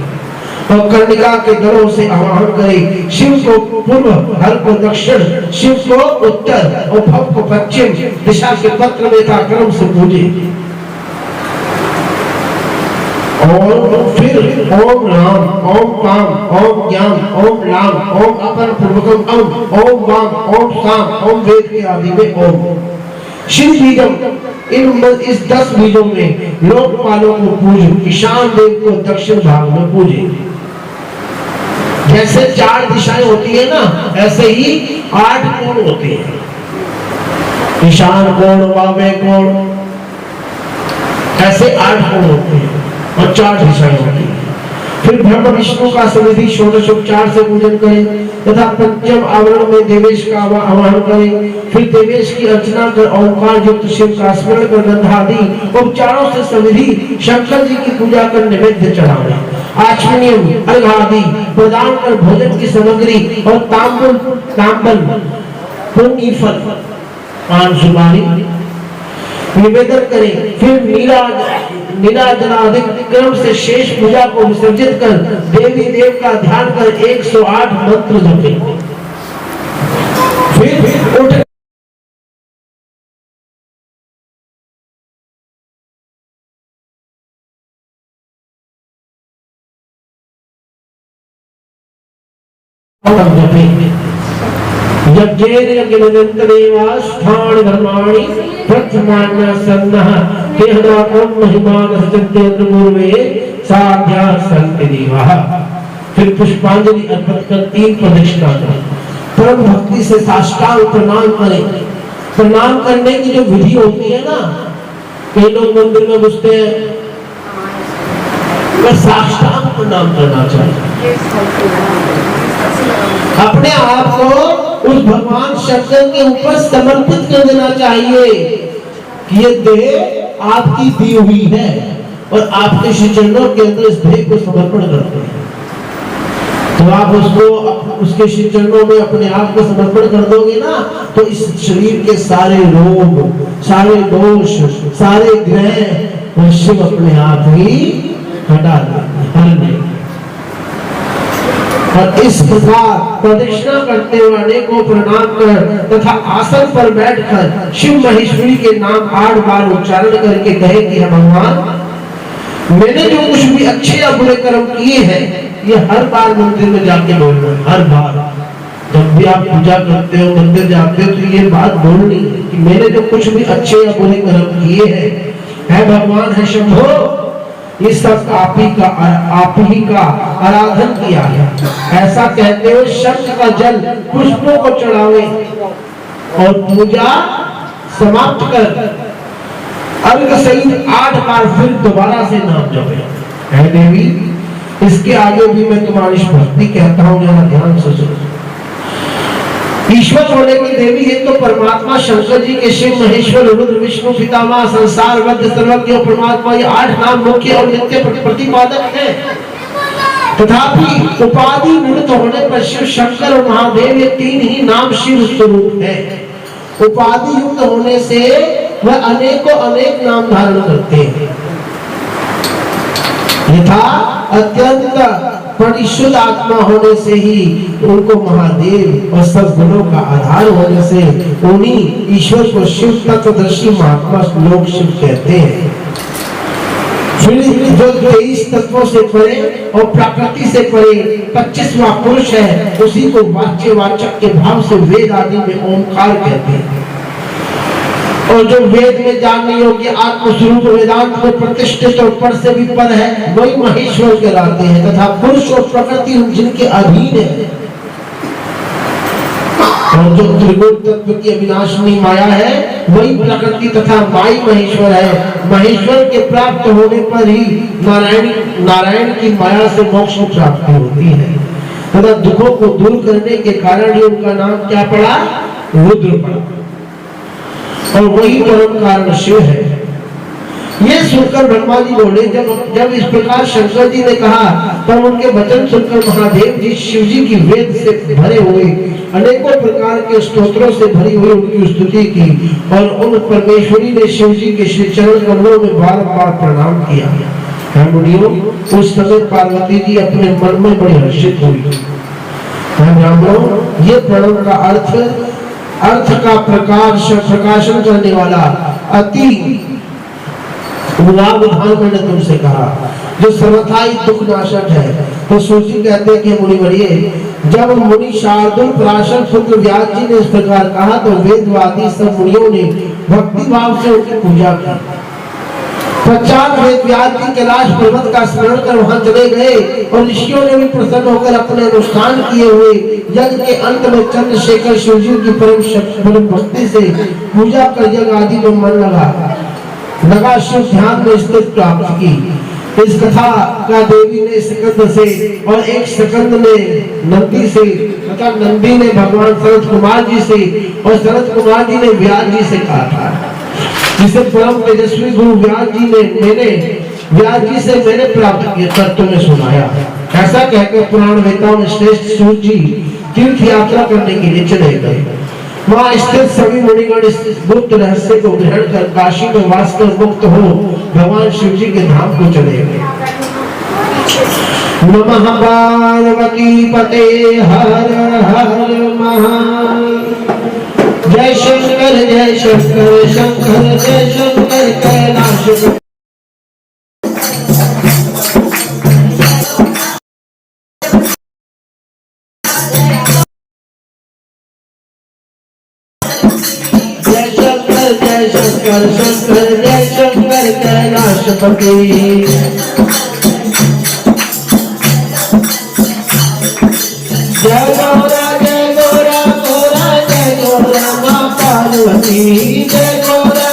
और कर्णिका के दलों से आवाहन करे। शिव को पूर्व, हर को दक्षिण, शिव को उत्तर और भव को पश्चिम दिशा के पत्र में क्रम से पूजे। और फिर ओम राम, ओम पाम, ओम ज्ञान, ओम लाम, ओम अपर पूर्वकम, ओम वाम, ओम साम, ओम वेद के आदि में ओम। शिव बीजम, इस 10 बीजों में लोकपालों को पूजे, ईशान देव को दक्षिण भाग में पूजे। जैसे 4 दिशाएं होती है ना, ऐसे ही 8 कोण होते हैं। ईशान कोण, वामे कोण, ऐसे 8 कोण होते हैं और 4 दिशाएं होती हैं। फिर ब्रह्म विष्णु का समिधि षोडशोपचार से पूजन करें तथा पंचम आवरण में देवेश का आवाहन करें। फिर देवेश की अर्चना कर ओंकार युक्त शिव का स्मरण कर गंधादि उपचारों से समिधि शंकर जी की पूजा कर नैवेद्य चढ़ावे। आचमनीयम, अर्घादि प्रदान कर भोजन की सामग्री और तांबुल, पुण्य फल, पान सुपारी निवेदन करें। फिर नीराजनादि क्रम से शेष पूजा को विसर्जित कर देवी देव का ध्यान कर 108 मंत्र जपें। फिर उठ यज्ञेन धर्माणि प्रथमान्य सन्नः तेहना ओम महिमान सत्येंद्र पूर्वे साध्या संति देवाः। फिर पुष्पांजलि अर्पित कर 3 प्रदक्षिणा करें। परम भक्ति से साष्टांग प्रणाम करें। प्रणाम करने की जो विधि होती है ना, कई लोग मंदिर में घुसते हैं, वह साष्टांग प्रणाम करना चाहिए। अपने आप को उस भगवान शंकर के ऊपर समर्पित कर देना चाहिए कि ये देह आपकी दी हुई है और आपके श्री चरणों के अंदर इस देह को समर्पण करते हैं। तो आप उसको उसके श्री चरणों में अपने आप को समर्पण कर दोगे ना, तो इस शरीर के सारे रोग, सारे दोष, सारे ग्रह वो शिव अपने आप ही हटा देंगे। और इस प्रकार प्रदक्षिणा करते वाले को प्रणाम कर तथा आसन पर बैठकर शिव महेश्वरी के नाम 8 बार उच्चारण करके कहे कि भगवान, मैंने जो कुछ भी अच्छे या बुरे कर्म किए हैं, ये हर बार मंदिर में जाके बोलना है। हर बार जब भी आप पूजा करते हो, मंदिर जाते हो, तो ये बात बोलनी है कि मैंने जो कुछ भी अच्छे या बुरे कर्म किए हैं, है भगवान, है शंभो, ये सब आप ही का आराधन किया है। ऐसा कहते हुए शंख का जल पुष्पों को चढ़ावे और पूजा समाप्त कर अर्घ सहित 8 बार फिर दोबारा से नाम जपे। है देवी, इसके आगे भी मैं तुम्हारी भक्ति कहता हूँ, जरा ध्यान से सुनो। ईश्वर होने की देवी है तो परमात्मा शंकर जी के शिव महेश्वर रुद्र विष्णु पितामह संसार वद्य सर्वज्ञ परमात्मा, ये 8 नाम मुख्य और नित्य प्रतिपादक है। तथापि उपाधि निवृत्त होने पर शिव शंकर और महादेव ये 3 ही नाम शिव स्वरूप है। उपाधि युक्त होने से वह अनेकों अनेक नाम धारण करते हैं। यथा अत्यंत परिशुद्ध आत्मा होने से ही उनको महादेव और सब गुणों का आधार होने से उन्हीं ईश्वर को शिव तत्वदर्शी महात्मा लोग शिव कहते हैं। फिर जो 23 तत्वों से परे और प्रकृति से परे 25वां पुरुष है, उसी को वाच्यवाचक के भाव से वेद आदि में ओंकार कहते हैं। और जो वेद में जानने योग्य आत्मस्वरूप वेदांत में प्रतिष्ठित और पर से भी पर है, वही महेश्वर कहलाते हैं। तथा पुरुष और प्रकृति जिनके अधीन है, और जो त्रिगुण तत्व की अविनाशिनी माया है, वही प्रकृति तथा माई महेश्वर है। महेश्वर के प्राप्त होने पर ही नारायण की माया से मोक्ष प्राप्ति होती है तथा दुखों को दूर करने के कारण ही उनका नाम क्या पड़ा? रुद्र पड़ा। और वही परम कारण शिव है। ये सुनकर ब्रह्मा जी बोले, जब इस प्रकार शंकर जी ने कहा, तब उनके वचन सुनकर महादेव जी शिव जी की वेद से भरे हुए अनेकों प्रकार के स्तोत्रों से भरी हुई उनकी स्तुति की और उन परमेश्वरी ने शिव जी के श्री चरण कमलों में बार-बार प्रणाम किया मुनियों, उस समय पार्वती जी अपने मन में बड़ी हर्षित हुई। ब्राह्मणों, ये प्रणव का अर्थ का प्रकाशन करने वाला अति विधान मैंने तुमसे कहा, जो सर्वथा ही दुख नाशक है। तो सूची कहते हैं कि मुनि बढ़िए, जब मुनि शार्दुल पराशर पुत्र व्यास जी ने इस प्रकार कहा तो वेदवादी सब मुनियों ने भक्ति भाव से उनकी पूजा की। पश्चात वेद व्यास जी कैलाश पर्वत का स्मरण कर वहां चले गए और ऋषियों ने भी प्रसन्न होकर अपने अनुष्ठान किए हुए यज्ञ के अंत में चंद्रशेखर शिव जी की परम भक्ति से पूजा कर यज्ञ आदि में मन लगा शिव ध्यान में स्थित प्राप्त की। इस कथा का देवी ने स्कंद से और एक स्कंद ने नंदी से तथा नंदी ने भगवान शरद कुमार जी से और शरद कुमार जी ने व्यास जी से कहा था, जिसे परम तेजस्वी गुरु व्यास जी ने मैंने प्राप्त किया कर तुम्हें सुनाया। ऐसा कहकर पुराण वेताओं में श्रेष्ठ सूत जी तीर्थ यात्रा करने के लिए चले गए। वहाँ स्थित सभी मुनिगण इस गुप्त रहस्य को ग्रहण कर काशी में वास कर मुक्त हो भगवान शिव जी के धाम को चले गए। नमः पार्वती पते हर हर महादेव। जय शंकर शंकर जय शंकर कैलाश। शंकर जय शंकर कैलाशपति। जय गौरा गौरा जय गौरा माँ पार्वती। जय गौरा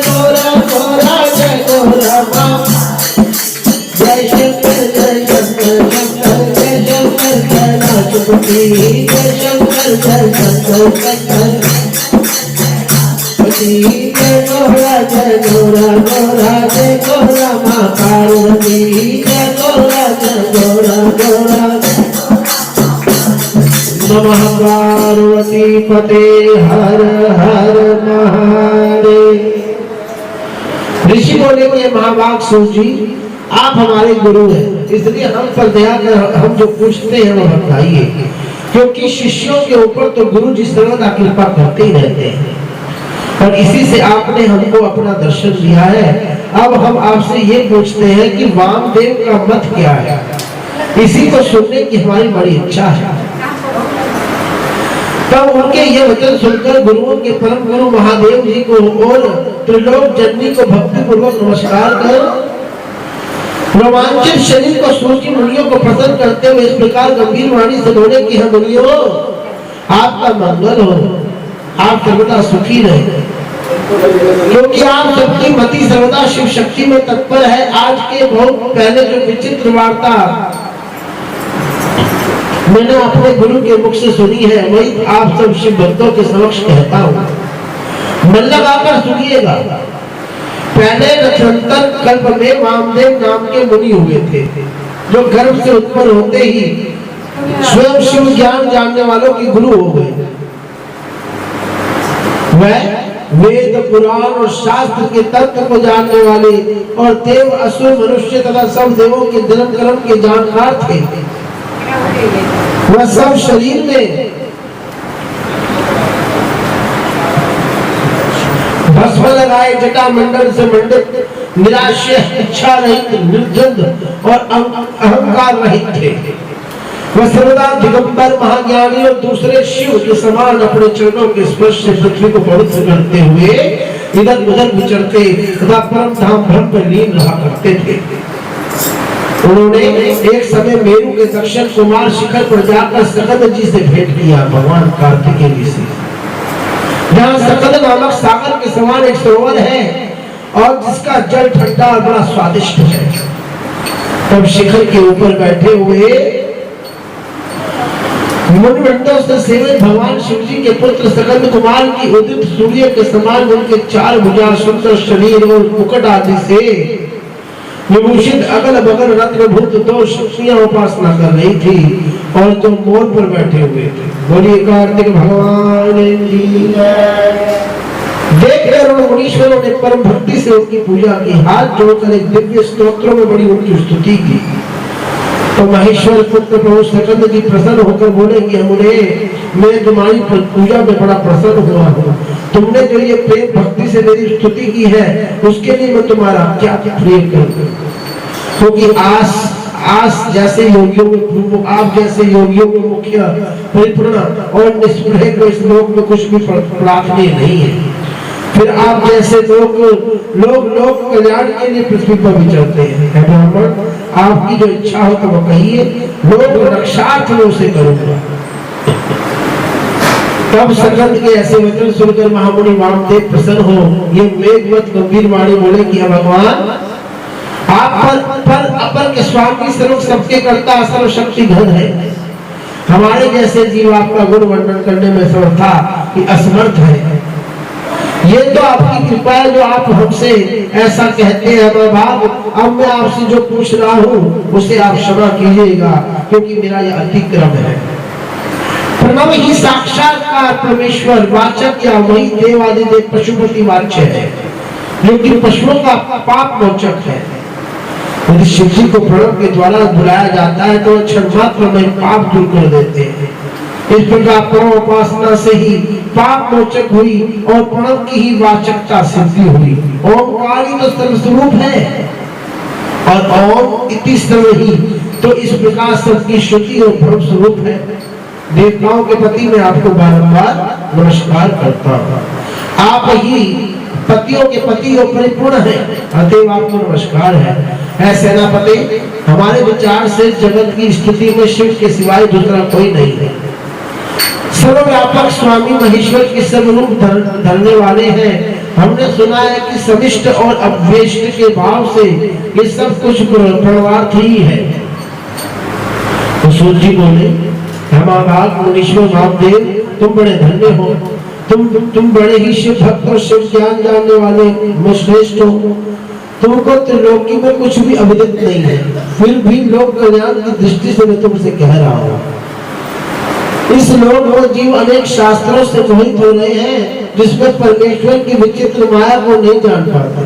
गौरा जय गौरा माँ। जय शंकर शंकर जय शंकर कैलाशपति। जय शंकर कैलाशपति। जय गौरा जय गौरा माँ पार्वती। जय गौरा गौरा। नमः पार्वती पते हर हर महादेव। ऋषि बोले कि महाभाग सूत जी, आप हमारे गुरु हैं, इसलिए हम पर दया कर हम जो पूछते हैं वो बताइए, क्योंकि शिष्यों के ऊपर तो गुरु जी सर्वदा कृपा करते ही रहते हैं और इसी से आपने हमको अपना दर्शन दिया है। अब हम आपसे ये पूछते हैं कि वामदेव का मत क्या है, इसी को सुनने की हमारी बड़ी इच्छा है। तब उनके ये वचन सुनकर गुरुओं के परम गुरु महादेव जी को और त्रिलोक जननी को भक्ति पूर्वक नमस्कार कर रोमांचित शरीर को सूची मुनियों को प्रसन्न करते हुए इस प्रकार गंभीर वाणी से बोले कि हम मुनियों, आपका मंगल हो, आप सर्वदा सुखी रहे, क्योंकि आप सबकी मति सर्वदा शिव शक्ति में तत्पर है। आज के बहुत पहले जो विचित्र वार्ता मैंने अपने गुरु के मुख से सुनी है, वही आप सब शिव भक्तों के समक्ष कहता हूँ। मन लगाकर सुनिएगा। पहले रथंतर कल्प में वामदेव नाम के मुनि हुए थे, जो गर्भ से उत्पन्न होते ही स्वयं शिव ज्ञान जानने वालों के गुरु हो गए। वह वेद पुराण और शास्त्र के तत्व को जानने वाले और देव असुर मनुष्य तथा सब देवों के जन्म कर्म के जानकार थे। वह सब शरीर में भस्म लगाए जटा मंडल से मंडित निराशय इच्छा रहित निर्जन और अहंकार रहित थे। वह सर्वदा दिगंबर महाज्ञानी और दूसरे शिव के समान अपने चरणों के स्पर्श से पृथ्वी को पवित्र करते हुए इधर उधर विचरते तथा परम धाम ब्रह्म में लीन रहा करते थे। उन्होंने एक समय मेरु के दक्षिण कुमार शिखर पर जाकर सकद जी से भेंट किया, भगवान कार्तिकेय से, जहाँ सकद नामक सागर के समान एक सरोवर है और जिसका जल ठंडा और बड़ा स्वादिष्ट है। तब शिखर के ऊपर बैठे हुए मुनिवृंदों से सेवित भगवान शिव जी के पुत्र सकंद कुमार की उदित सूर्य के समान उनके चार भुजा सुंदर शरीर और मुकुट आदि से विभूषित अगल बगल रत्नभूत दो शक्तियां उपासना कर रही थी और जो मोर पर बैठे हुए थे। बोलिए कार्तिक भगवान की जय। देखकर उन मुनीश्वरों ने परम भक्ति से उनकी पूजा की, हाथ जोड़कर एक दिव्य स्तोत्रों में बड़ी उनकी स्तुति की। तो महेश्वर पुत्र प्रभु सकंद जी प्रसन्न होकर बोले कि हमने मैं तुम्हारी पूजा में बड़ा प्रसन्न हुआ हूँ, तुमने जो ये प्रेम भक्ति से मेरी स्तुति की है उसके लिए मैं तुम्हारा क्या प्रिय करूँ। क्योंकि आस जैसे योगियों में प्रभु, आप जैसे योगियों में मुख्य परिपूर्ण और निष्प्रह को इस लोक में कुछ भी प्रार्थनीय नहीं है। फिर आप जैसे लोग कल्याण के लिए पृथ्वी पर विचरते हैं। ब्राह्मण, आपकी जो इच्छा हो तो वो कहिए, लोग रक्षार्थ में उसे करूंगा। तब सकंद के ऐसे वचन सुनकर महामुनि वामदेव प्रसन्न हो ये मेघवत गंभीर वाणी बोले कि भगवान, आप पर अपर के स्वामी सर्व सबके कर्ता सर्व शक्ति घन है। हमारे जैसे जीव आपका गुण वर्णन करने में समर्था कि असमर्थ है। ये तो आपकी कृपा है जो आप हमसे ऐसा कहते हैं। अब मैं आपसे जो पूछ रहा हूँ उसे आप क्षमा कीजिएगा, क्योंकि मेरा यह अतिक्रम है। प्रणव ही साक्षात्कार परमेश्वर वाचक या वही देवादिदेव पशुपति वाच्य है, जो कि पशुओं का पाप मोचक है। यदि शिव जी को प्रणव के द्वारा बुलाया जाता है तो क्षण मात्र में पाप दूर कर देते हैं। इस प्रकार प्रणव उपासना से ही पाप मोचक हुई और प्रणव की ही वाचकता सिद्धि हुई। ओंकार ही तो सर्वस्वरूप है और ओम इति सर्व ही, तो इस प्रकार सबकी श्रुति और ब्रह्म स्वरूप है। देवताओं के पति मैं आपको बारंबार नमस्कार करता हूँ। आप ही पतियों के पति और परिपूर्ण है, अतएव आपको नमस्कार है। ऐ सेनापति, हमारे विचार से जगत की स्थिति में शिव के सिवाय दूसरा कोई नहीं है। सर्वव्यापक स्वामी महेश्वर के सर्वरूप धरने वाले हैं। हमने सुना है कि समिष्ट और अभ्यष्ट के भाव से ये सब कुछ प्रणवार्थ ही है। तो सूर्य जी बोले, हमारा मुनीश्वर वामदेव, तुम बड़े धन्य हो, तुम बड़े ही शिव भक्त और शिव ज्ञान जानने वाले में श्रेष्ठ हो। तुमको त्रिलोकी में कुछ भी अविदित नहीं है, फिर भी लोक कल्याण की दृष्टि से मैं तुमसे कह रहा हूँ। इस लोक में जीव अनेक शास्त्रों से मोहित हो रहे हैं, जिसमें परमेश्वर की विचित्र माया को नहीं जान पाते।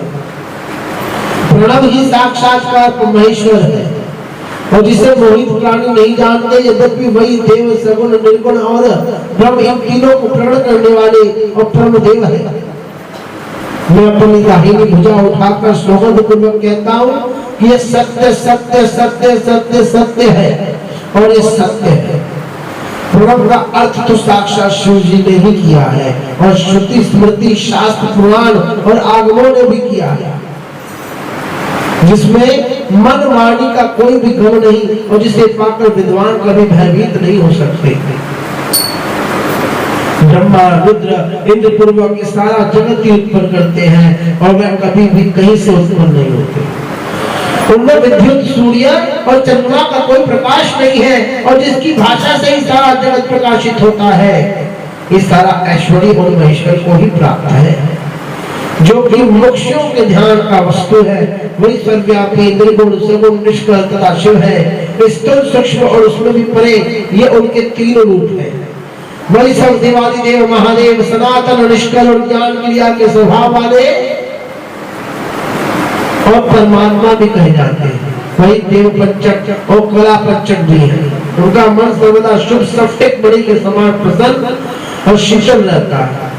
प्रणव ही साक्षात्कार महेश्वर है, और जिसे मोहित प्राणी नहीं जानते, यद्यपि वही देव सगुण निर्गुण और ब्रह्म इन तीनों को प्रण करने वाले और ब्रह्म देव है। मैं अपनी दाहिनी भुजा उठाकर स्लोगन पूर्वक कहता हूँ कि ये सत्य सत्य सत्य सत्य सत्य है और ये सत्य है। प्रणव का अर्थ तो साक्षात शिव जी ने ही किया है, और श्रुति स्मृति शास्त्र पुराण और आगमों ने भी किया है, जिसमें मन वाणी का कोई भी गम नहीं, और जिसे पाकर विद्वान कभी भयभीत नहीं हो सकते। ब्रह्मा रुद्र इंद्र पूर्वक सारा जगत ही उत्पन्न करते हैं, और वह कभी भी कहीं से उत्पन्न नहीं होते। उनमें विद्युत सूर्य और चंद्रमा का कोई प्रकाश नहीं है, और जिसकी भाषा से ही सारा जगत प्रकाशित होता है। ये सारा ऐश्वर्य और महेश्वर को ही प्राप्त है, जो कि मोक्षों के ध्यान का वस्तु है। वही सर्वव्यापी निर्गुण सगुण निष्कल तथा शिव है। स्थूल सूक्ष्म और उसमें भी परे ये उनके तीन रूप है। वही सब देवादिदेव महादेव सनातन निष्कल और ज्ञान क्रिया के स्वभाव वाले और परमात्मा भी कहे जाते हैं। वही देव पंचक और कला पंचक भी है। उनका मन सर्वदा शुभ सफेद बड़ी के समान प्रसन्न और शीतल रहता है,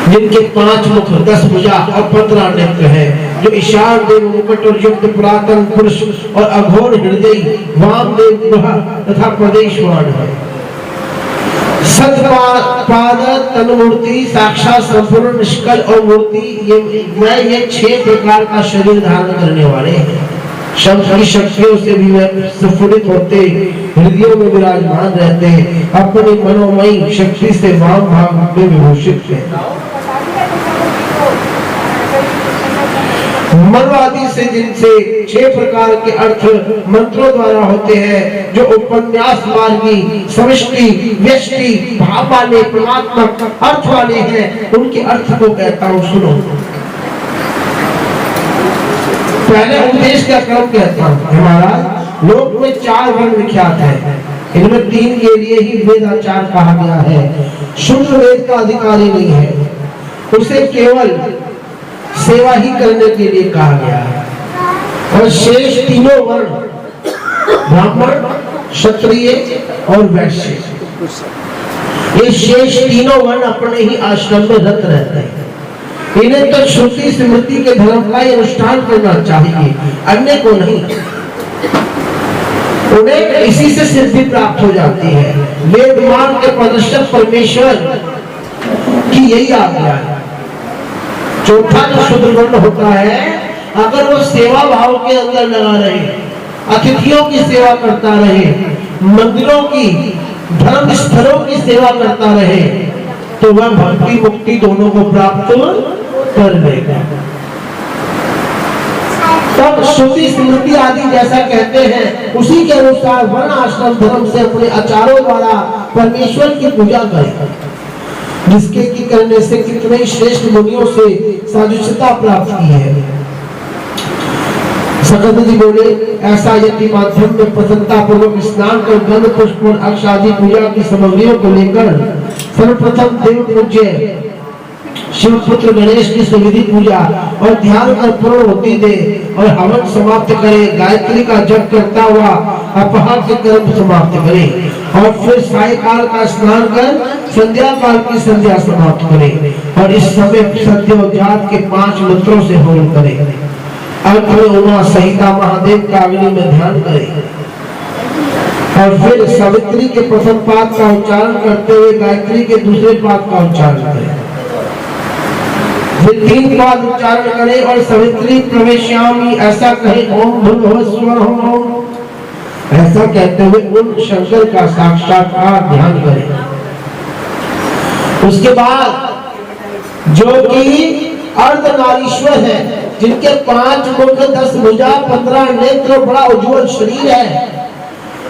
जिनके 5 मुख 10 भुजा और 15 नेत्र है, जो ईशान देव मुकुट और युक्त पुरातन पुरुष और अघोर हृदय वामदेव ग्रह तथा प्रदेशवान है। सतपाद तन मूर्ति साक्षात संपूर्ण निष्कल और मूर्ति ये 6 प्रकार का शरीर धारण करने वाले हैं। शब्द की शक्तियों से भी वे स्फुरित होते, हृदयों में विराजमान रहते, अपनी मनोमयी शक्ति से वाम भाग में विभूषित है। मनवादी से जिनसे 6 प्रकार के अर्थ मंत्रों द्वारा होते हैं, जो उपन्यास मार्गी समष्टि व्यष्टि भाव वाले परमात्मक अर्थ वाले हैं, उनके अर्थ को कहता हूँ, सुनो। पहले उपदेश का क्रम कहता हूँ। हमारा लोक में 4 वर्ण विख्यात है, इनमें 3 के लिए ही वेदाचार कहा गया है। शुद्ध वेद का अधिकारी नहीं है, उसे केवल सेवा ही करने के लिए कहा गया है। और शेष तीनों वर्ण ब्राह्मण, क्षत्रिय और वैश्य, ये शेष तीनों वर्ण अपने ही आश्रम में रत रहते हैं। इन्हें तो श्रुति स्मृति के धर्म का ही अनुष्ठान करना चाहिए, अन्य को नहीं। उन्हें इसी से सिद्धि प्राप्त हो जाती है। वेद मार्ग के प्रदर्शक परमेश्वर की यही आज्ञा है। चौथा जो शूद्र वर्ण होता है, अगर वो सेवा भाव के अंदर लगा रहे, अतिथियों की सेवा करता रहे, मंदिरों की, धर्म स्थलों की सेवा करता रहे, तो वह भक्ति मुक्ति दोनों को प्राप्त कर लेगा। तब श्रुति स्मृति आदि जैसा कहते हैं, उसी के अनुसार वर्ण आश्रम धर्म से अपने आचारों द्वारा परमेश्वर की पूजा करें, जिसके की करने से कितने श्रेष्ठ मुनियों से सादृश्यता प्राप्त की है। सकंद जी बोले, ऐसा यदि माध्यम में प्रसन्नता पूर्वक स्नान कर गंध पुष्प और अक्ष आदि पूजा की सामग्रियों को लेकर सर्वप्रथम देव पूज्य शिव पुत्र गणेश की सुविधि पूजा और ध्यान कर पूर्ण होती दे और हवन समाप्त करे, गायत्री का जप करता हुआ अपहार के कर्म समाप्त करे और फिर सायकाल का स्नान कर संध्या काल की संध्या समाप्त करे और इस समय सद्योजात के 5 मंत्रों से होम करे। अंत में उमा सहिता महादेव का अग्नि में ध्यान करे और फिर सावित्री के प्रथम पाद का उच्चारण करते हुए गायत्री के दूसरे पाद का उच्चारण करे, फिर 3 पाद उच्चारण करे और सावित्री प्रवेश्यामि ऐसा कहे, ओम भूर्भुवः स्वः ओम, ऐसा कहते हुए उन शंकर का साक्षात्कार ध्यान करें। उसके बाद जो कि अर्धनारीश्वर है, जिनके 5 मुख 10 भुजा 15 नेत्र, बड़ा उज्जवल शरीर है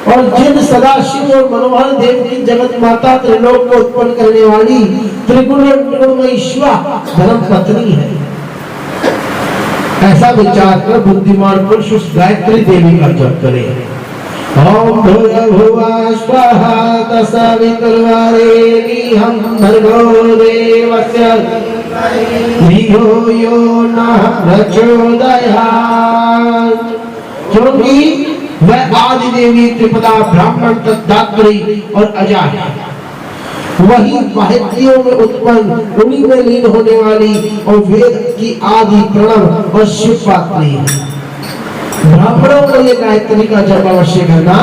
और जिन सदाशिव और मनोहर देव की जगत माता त्रिलोक को उत्पन्न करने वाली त्रिगुण निर्गुणमयी शिवा धर्म पत्नी है, ऐसा विचार कर बुद्धिमान पुरुष उस गायत्री देवी का जप करे। ओम भूर्भुवः स्वः तत्सवितुर्वरेण्यं भर्गो देवस्य धियो यो नः प्रचोदयात्। क्योंकि वह आदि देवी त्रिपदा ब्राह्मण तत्दात्री और अजा है, वही वाहिदियों में उत्पन्न, उन्हीं में लीन होने वाली और वेद की आदि प्रणव और शिव पात्री है। ब्राह्मणों को ये गायत्री का जप अवश्य करना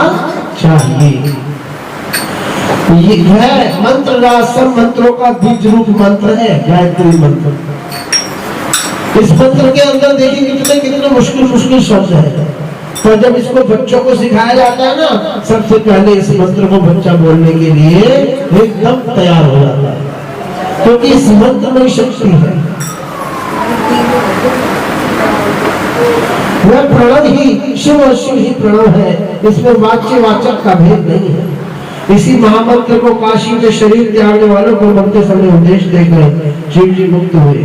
चाहिए। यह मंत्र राज सब मंत्रों का बीज रूप मंत्र है गायत्री मंत्र। इस मंत्र के अंदर देखिए कितने मुश्किल शब्द है, पर जब इसको बच्चों को सिखाया जाता है ना, सबसे पहले इस मंत्र को बच्चा बोलने के लिए एकदम तैयार हो जाता है, क्योंकि इस मंत्र में शक्ति है। वह प्रणव ही शिव और शिव ही प्रणव है, इसमें वाच्य वाचक का भेद नहीं है। इसी महामंत्र को काशी में शरीर त्यागने वालों को मरते समय उपदेश देकर शिव जी मुक्त हुए।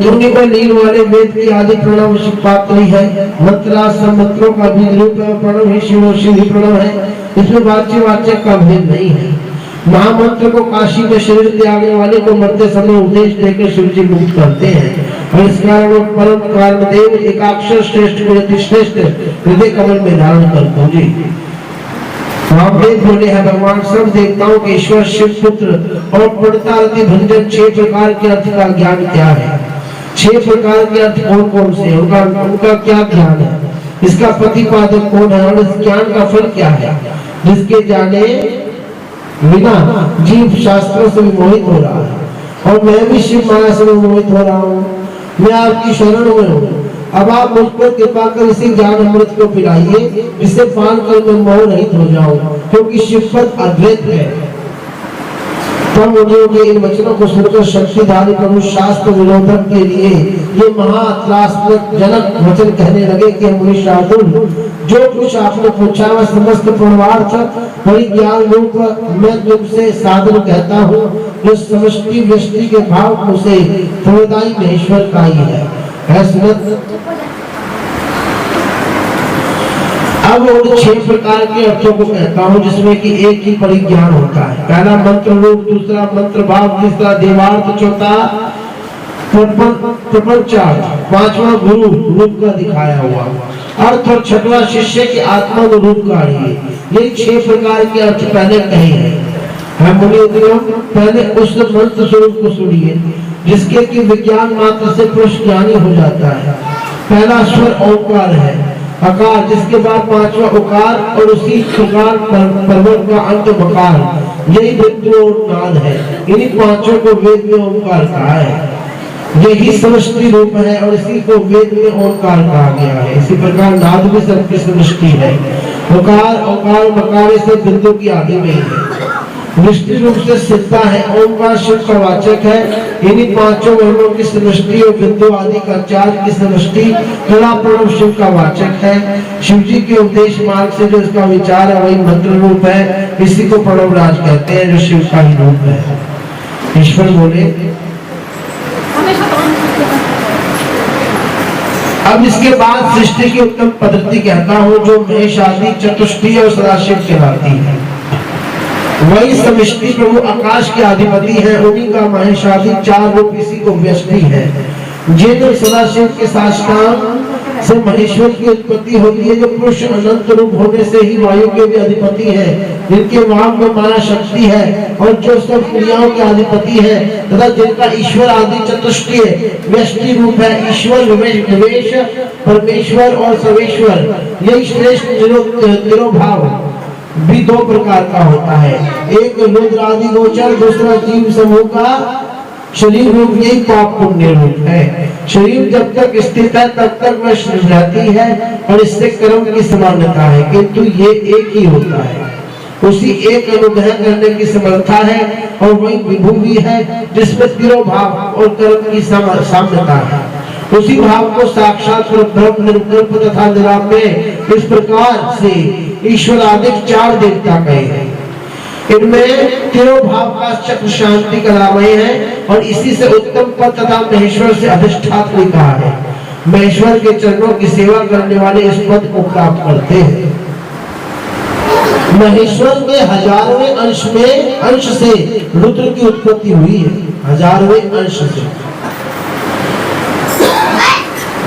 धुनी में लीन वाले वेद की आदि प्रणव शिव पात्री है। मंत्रा सब मंत्रों का बीज रूप प्रणव ही शिव और शिव ही प्रणव है, इसमें वाच्य वाचक का भेद नहीं है। महामंत्र को काशी में शरीर त्यागने वाले को मरते समय उपदेश देकर शिव जी मुक्त करते हैं और इस कारण परम कारण देव एकाक्षर श्रेष्ठ को अति श्रेष्ठ हृदय कमल में धारण करते हैं। महादेव बोले हैं, भगवान सब देवताओं के ईश्वर शिव पुत्र और पड़तारती भंजन 6 प्रकार के अर्थ का ज्ञान क्या है। 6 प्रकार के अर्थ कौन कौन से, उनका क्या ज्ञान है, इसका प्रतिपादक कौन है और इस ज्ञान का फल क्या है, जिसके जाने बिना जीव शास्त्रों से विमोहित हो रहा है। और मैं भी शिव माया से विमोहित हो रहा हूँ, मैं आपकी शरण में हूँ। अब आप मुझ पर कृपा कर इसी ज्ञान अमृत को पिलाइए, जिससे पान कर मैं मोह रहित हो जाऊं, क्योंकि शिव पद अद्वैत है। तब मुझे इन वचनों को सुनकर शक्तिधारी प्रभु शास्त्र विरोधक के लिए ये महात्रासजनक वचन कहने लगे कि मुनि शार्दुल, जो कुछ आपने पूछा वह समस्त पूर्वार्थ परिज्ञान रूप मैं तुमसे साधन कहता हूँ, जो समष्टि व्यष्टि के भाव से सर्वदाई महेश्वर का ही है। अब उन 6 प्रकार के अर्थों को कहता हूँ जिसमें कि एक ही परिज्ञान होता है। पहला मंत्र रूप, दूसरा मंत्र भाव, तीसरा देवार्थ, चौथा प्रपंचार्थ, पांचवा गुरु रूप का दिखाया हुआ अर्थ और छठवां शिष्य के आत्मा रूप का ये 6 प्रकार के अर्थ पहले कहे हैं। हम पहले उस मंत्र स्वरूप को सुनिए जिसके कि विज्ञान मात्र से पुरुष ज्ञानी हो जाता है। पहला स्वर ओंकार है, अकार, जिसके बाद पांचवा उकार और उसी प्रकार पर्वत का अंत बकार, यही नाद है। इन्हीं पांचों को वेद में ओंकार कहा है। यही समष्टि रूप है और इसी को वेद में ओंकार कहा गया है। इसी प्रकार नाद भी सबकी समष्टि है। ओकार, ओकार, मकार से बिंदु की आदि में है। निष्ठि रूप से सिद्धा है। ओंकार शिव का वाचक है। इन्हीं पांचों वर्णों की समष्टि और बिंदु आदि का चार की समष्टि कला प्रणव शिव का वाचक है। शिव जी के उपदेश मार्ग से जो इसका विचार है वही मंत्र रूप है। इसी को प्रणव राज कहते हैं जो शिव का ही रूप है। ईश्वर बोले। अब इसके बाद सृष्टि की उत्तम पद्धति कहता हूँ जो महेश आदि चतुष्टय और सदाशिव कहलाती है। वही समष्टि प्रभु आकाश के अधिपति है। उन्हीं का महेश आदि चार रूप इसी को व्यष्टि है। जिन सदाशिव के साष्टांग से महेश्वर की उत्पत्ति होती है, जो पुरुष अनंत रूप होने से ही वायु के भी अधिपति है, जिनके वाम में माया शक्ति है और जो सब क्रियाओं के अधिपति है, तथा जिनका ईश्वर आदि चतुष्टय व्यष्टि रूप है। ईश्वर, निवेश, परमेश्वर और सर्वेश्वर, यही श्रेष्ठ तिरोभाव भी दो प्रकार का होता है। एक रुद्र आदि गोचर, दूसरा जीव समूह का शरीर रूप, यही पाप पुण्य रूप है। शरीर जब तक स्थित है तब तक वह रहती है और इससे कर्म की समानता है, किंतु ये एक ही होता है। उसी एक अनुग्रह करने की समर्था है और वही विभु भी है जिसमें तिरोभाव और कर्म की साम्यता है। उसी भाव को साक्षात ब्रह्म, निर्विकल्प तथा निरामय इस प्रकार से ईश्वर आदि चार देवता कहे हैं। इनमें तिरोभाव का चक्र शांति कलामय है और इसी से उत्तम पद तथा महेश्वर से अधिष्ठात्री कहा है। महेश्वर के चरणों की सेवा करने वाले इस पद को प्राप्त करते हैं। महेश्वर के 1000वें अंश से रुद्र की उत्पत्ति हुई है। 1000वें अंश से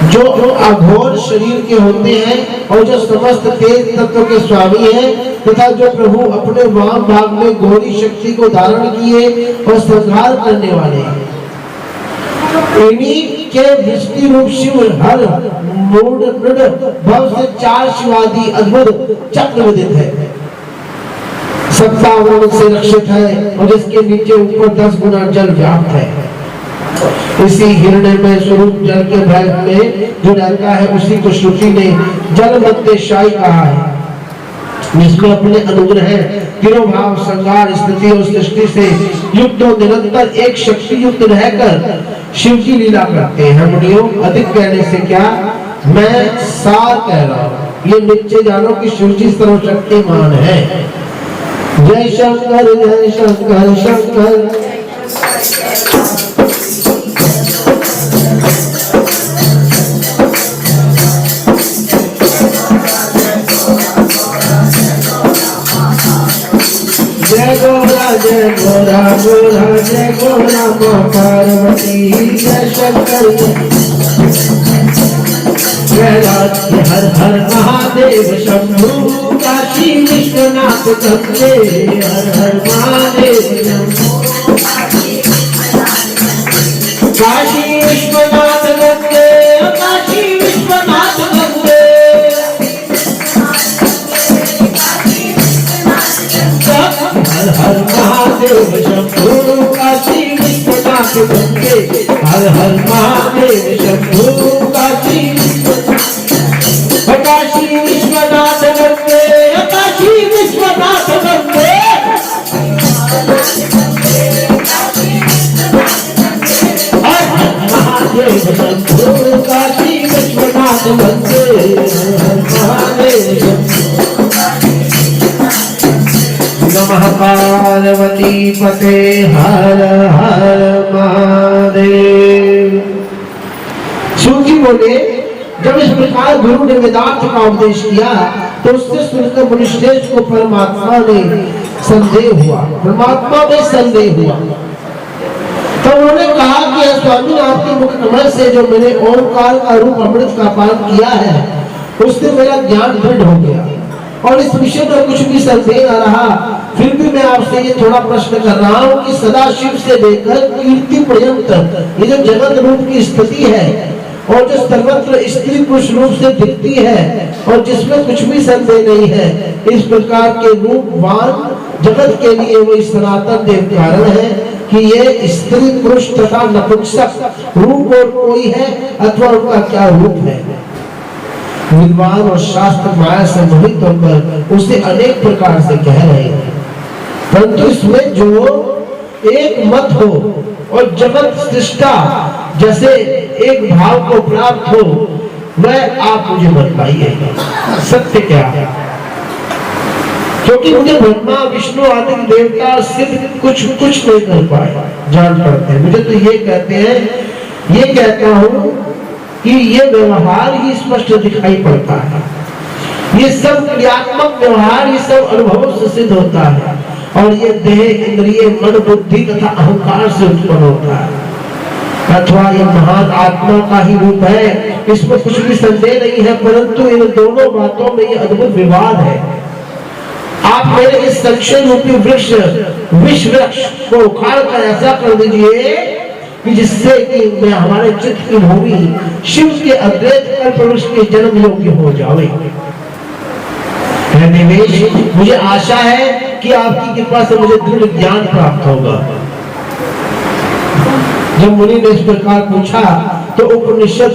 जो अघोर शरीर के होते हैं और जो समस्त तेज तत्व के स्वामी हैं, तथा जो प्रभु अपने वाम भाग में घोरी शक्ति को धारण किए और संहार करने वाले हैं। इन्हीं के विष्णु रूप शिव हर मूड भव से 4 शिवादि अद्भुत चक्र विदित है। 57 से रक्षित है और इसके नीचे ऊपर 10 गुना जल व्याप्त है। इसी हिरण्य में स्वरूप जल के भाग में जो रहता है उसी को श्रुति ने जल मध्य शाही कहा है, जिसमें अपने अनुग्रह, तिरोभाव, संहार, स्थिति और सृष्टि से युक्त और निरंतर एक शक्ति युक्त रहकर शिव की लीला करते हैं। मुनियों, अधिक कहने से क्या, मैं सार कह रहा हूँ। ये निश्चय जानो कि शिव जी सर्वशक्तिमान है। जय शंकर, जय शंकर, शंकर जय गोरा, जय गोरा गोरा, जय गोरा माँ पार्वती, जय शंकर, कैलाश हर हर महादेव शंभु, काशी विश्वनाथ गंगे हर हर महादेव शंभु, काशी विश्वनाथ गंगे, काशी विश्वनाथ गंगे, हर हर महादेव शंभु, काशी विश्वनाथ गंगे, हर हर महादेव शंभु, काशी विश्वनाथ गंगे, काशी विश्वनाथ गंगे, हर हर महादेव शंभु, काशी विश्वनाथ गंगे, हर हर महादेव शंभु। नमः पार्वती पते हर हर महादेव। शिव जी बोले, जब इस प्रकार गुरु ने वेदांत का उपदेश किया तो उससे सुनकर मुनिश्रेष्ठ को परमात्मा ने संदेह हुआ, परमात्मा में संदेह हुआ। तो उन्होंने कहा कि स्वामी आपके मुख कमल से जो मैंने ओंकार का रूप अमृत का पान किया है उससे मेरा ज्ञान दृढ़ हो गया और इस विषय में कुछ भी संदेह न रहा। फिर भी मैं आपसे ये थोड़ा प्रश्न कर रहा हूँ कि सदाशिव से लेकर कीर्ति पर्यंत ये जो जगत रूप की स्थिति है और जो सर्वत्र स्त्री पुरुष रूप से दिखती है और जिसमें कुछ भी संदेह नहीं है, इस प्रकार के रूपवान जगत के लिए वही सनातन देव कारण है कि ये स्त्री पुरुष तथा नपुंसक रूप और कोई है अथवा उनका क्या रूप है। विद्वान और शास्त्र माया से मोहित होकर उसे अनेक प्रकार से कह रहे हैं, परंतु इसमें जो एक मत हो और जगत सृष्टा जैसे एक भाव को प्राप्त हो, वह आप मुझे बताइए सत्य क्या है। क्योंकि मुझे ब्रह्मा विष्णु आदि देवता सिद्ध कुछ नहीं कर पाए जान पड़ते हैं। मुझे तो ये कहते हैं, ये कहता हूँ कि ये व्यवहार ही स्पष्ट दिखाई पड़ता है। ये सब क्रियात्मक व्यवहार ये सब अनुभवों से सिद्ध होता है और ये देह इंद्रिय मन बुद्धि तथा अहंकार से उत्पन्न होता है अथवा ये महान आत्मा का ही रूप है, इसमें कुछ भी संदेह नहीं है। परंतु इन दोनों बातों में ये अद्भुत विवाद है। आप मेरे इस संशय रूपी वृक्ष विष वृक्ष को उखाड़ कर ऐसा कर दीजिए कि जिससे कि मैं हमारे चित्त की भूमि शिव के अद्वैत कल्प वृक्ष के जन्म योग्य हो जावे। निवेश, मुझे आशा है कि आपकी कृपा से मुझे दृढ़ ज्ञान प्राप्त होगा। जब मुनि ने इस प्रकार पूछा तो उपनिषद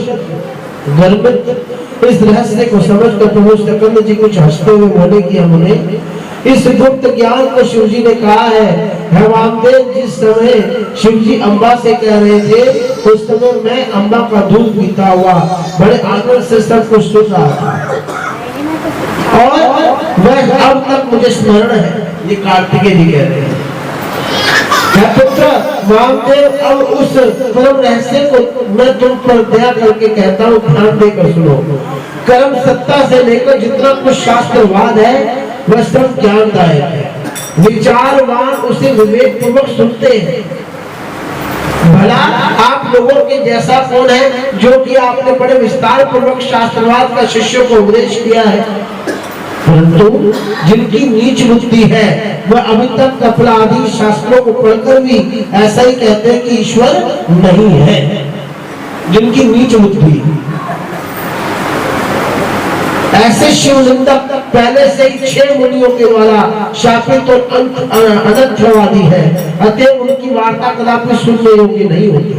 गर्भित इस रहस्य को समझकर प्रभु सकंद जी कुछ हंसते हुए बोले कि हमने इस गुप्त ज्ञान को शिव जी ने कहा है। वामदेव जिस समय शिव जी अम्बा से कह रहे थे उस समय मैं अम्बा का दूध पीता हुआ बड़े आनंद से सब कुछ सुन रहा था और वह अब तक मुझे स्मरण है। ये कार्तिकेय जी कह रहे हैं। पुत्र वामदेव, अब उस परम रहस्य को मैं तुम पर दया करके कहता हूँ, ध्यान देकर सुनो। कर्म सत्ता से लेकर जितना कुछ शास्त्रवाद है वह सब ज्ञानदायक है। विचारवान उसे विवेक पूर्वक सुनते हैं। भला आप लोगों के जैसा कौन है जो कि आपने बड़े विस्तार पूर्वक शास्त्रवाद का शिष्यों को उपदेश किया है, परंतु जिनकी नीच बुद्धि है वह अभी तक कपिल आदि शास्त्रों को पढ़कर भी ऐसा ही कहते हैं कि ईश्वर नहीं है। जिनकी नीच बुद्धि, ऐसे शिवलिंगक पहले से ही 6 मुनियों के द्वारा शापित और अनर्थवादी है, अतः उनकी वार्ता कदापि सुनने योग्य नहीं होती,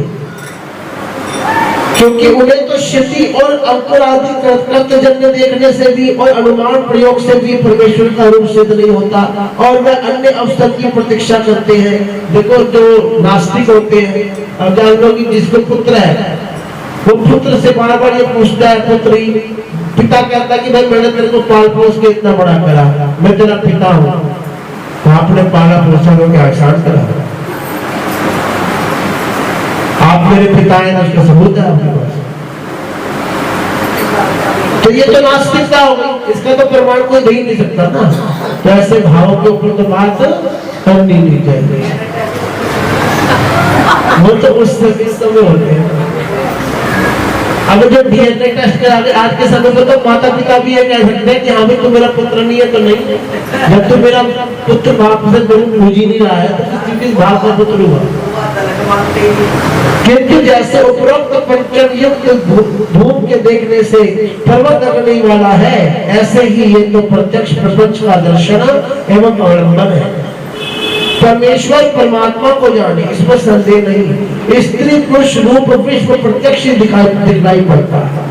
क्योंकि उन्हें तो श्रुति और अंकुर आदि कृतजन्य देखने से भी और अनुमान प्रयोग से भी परमेश्वर का रूप सिद्ध नहीं होता और वह अन्य अवसर की प्रतीक्षा करते हैं। देखो जो नास्तिक होते हैं, अब जान लो कि जिसको पुत्र है वो पुत्र से बार बार ये पूछता है, पुत्री, पिता कहता है कि भाई मैंने तेरे को पाल पोस के इतना बड़ा करा, मैं तेरा पिता हूँ, तो आपने पाला पोसा को क्या एहसान करा? आप मेरे पिता हैं, उसका सबूत है आपके पास। तो ये तो नास्तिकता होगी, इसका तो प्रमाण कोई दे ही नहीं सकता ना। तो ऐसे भावों के ऊपर तो बात करनी नहीं चाहिए, वो तो उस समय होते हैं। अब जो डीएनए टेस्ट कराते आज के समय में तो माता पिता भी ये कह सकते हैं कि हाँ भाई तू मेरा पुत्र नहीं है तो नहीं, जब तू मेरा पुत्र बाप से पूज ही नहीं रहा है तो किस भाव का पुत्र हुआ। किंतु जैसे उपरोक्त पंचम युक्त धूम के देखने से पर्वत अग्नि वाला है, ऐसे ही ये तो प्रत्यक्ष प्रपंच का दर्शन एवं अवलंबन है। परमेश्वर परमात्मा को जाने इसमें संदेह नहीं। स्त्री पुरुष रूप विश्व प्रत्यक्ष दिखाई पड़ता है।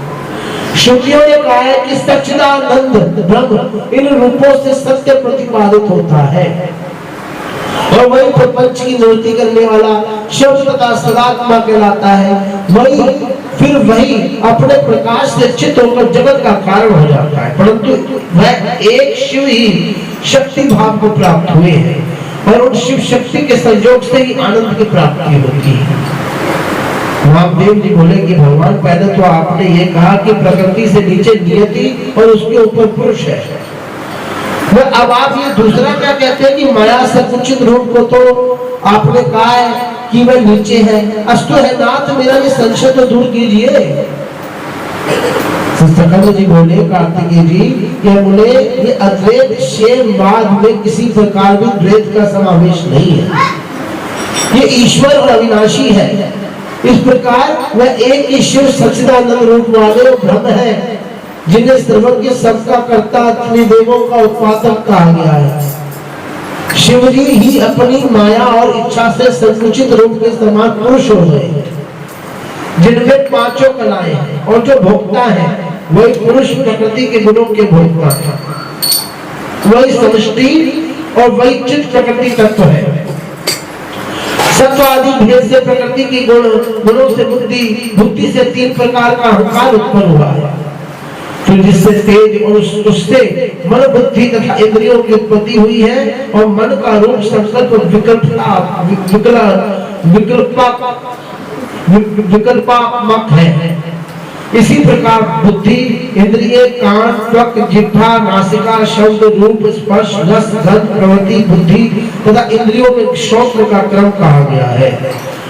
श्रुतियों ने कहा है कि सच्चिदानंद ब्रह्म इन रूपों से सत्य प्रतिपादित होता है और वही प्रपंच की निवृत्ति करने वाला शिव तथा सदात्मा कहलाता है। वही अपने प्रकाश से चित होकर जगत का कारण हो जाता है, परंतु वह एक शिव ही शक्ति भाव को प्राप्त हुए हैं और उन शिव शक्ति के संयोग से ही आनंद की प्राप्ति होती है। वामदेव जी बोले कि भगवान पहले तो आपने ये कहा कि प्रकृति से नीचे नियति और उसके ऊपर पुरुष है, अब आप ये दूसरा क्या कहते हैं कि माया संकुचित रूप को तो आपने कहा है कि वह नीचे है, अस्तु है नाथ, मेरा ये संशय तो दूर कीजिए। सकल जी बोले, कार्तिकेय जी, ये बोले ये अद्वैत शेयवाद में किसी प्रकार भी द्वैत का समावेश नहीं है, ये ईश्वर और अविनाशी है। इस प्रकार वह एक ईश्वर सच्चिदानंद रूप वाले ब्रह्म है, जिन्हें सर्वज्ञ सबका कर्ता त्रिदेवों का उत्पादक कहा गया है। शिवजी ही अपनी माया और इच्छा से संकुचित रूप के समान पुरुष हो गए, जिनमें पांचों कलाएं हैं, और जो भोक्ता है वही पुरुष प्रकृति के गुणों के भोक्ता है, वही समष्टि और वही चित्त प्रकृति तत्व है। सत्व आदि भेद से प्रकृति की गुणों से बुद्धि, बुद्धि से तीन प्रकार का अहंकार उत्पन्न हुआ है, फिर जिससे तेज और उससे मन, बुद्धि तथा इंद्रियों की उत्पत्ति हुई है, और मन का रूप संकल्प विकल्पात्मक है। इसी प्रकार बुद्धि, इंद्रिय, कान, त्वक, जिह्वा, नासिका, शब्द, रूप, स्पर्श, रस, गंध, प्रवृत्ति, बुद्धि तथा इंद्रियों में शौक का क्रम कहा गया है,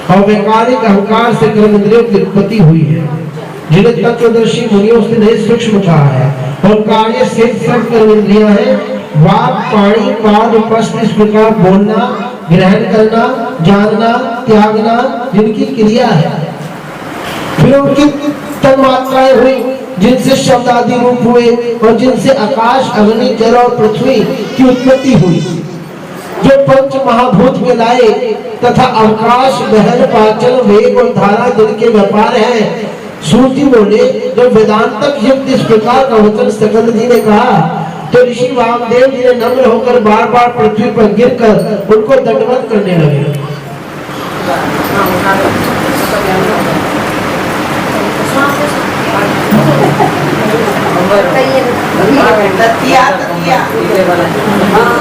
और वैकारिक अहंकार से कर्म इंद्रियों की उत्पत्ति हुई है, जिन्हें तत्वदर्शी मुनियों से नहीं सूक्ष्म कहा है, और कार्य से सब कर्म इंद्रियां हैं, वाक, पाणी, पाद, उपस्थ, इस प्रकार बोलना, ग्रहण करना, जानना, त्यागना जिनकी क्रिया है। फिर उनकी तन्मात्राएं हुई, जिनसे शब्द आदि रूप हुए, और जिनसे आकाश, अग्नि, जल और पृथ्वी की उत्पत्ति हुई, जो पंच महाभूत में लाए, तथा आकाश, बहन, पाचन, वेग और धारा जिनके व्यापार है। सूर्य बोले, जब वेदांतक युक्त इस प्रकार का वचन सकल जी ने कहा, तो ऋषि वामदेव जी ने नम्र होकर बार बार पृथ्वी पर गिरकर उनको दंडवत करने लगे।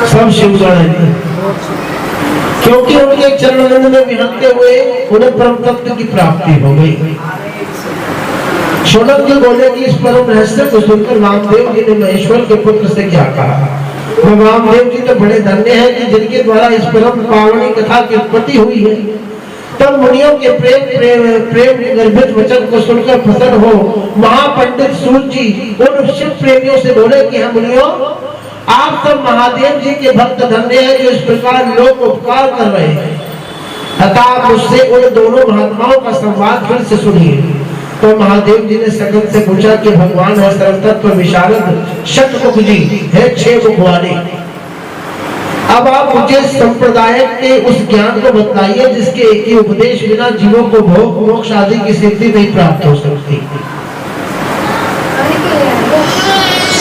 सब शिवगण है, क्योंकि उनके चरणों में विहंगते हुए उन्हें परम तत्व की प्राप्ति हो गई। शौनक जी बोले कि इस परम रहस्य को सुनकर वामदेव जी ने महेश्वर के पुत्र से क्या कहा। वामदेव जी तो बड़े धन्य हैं कि जिनके द्वारा इस परम पावनी कथा की उत्पत्ति हुई है। तब मुनियों के प्रेम गर्भित वचन को सुनकर प्रसन्न हो महापंडित सूर्य जी उन शिव प्रेमियों से बोले कि हम मुनियों, आप सब महादेव जी के भक्त धन्य हैं जो इस प्रकार लोक उपकार कर रहे हैं, अतः मुझसे उन दोनों महात्माओं का संवाद फिर से सुनिए। तो महादेव जी ने सकल से पूछा कि भगवान है सर्वतत्व विशारद शतमुख जी है 6 मुख वाले, अब आप मुझे संप्रदाय के उस ज्ञान को बताइए जिसके एक ही उपदेश बिना जीवों को भोग मोक्ष आदि की सिद्धि नहीं प्राप्त हो सकती,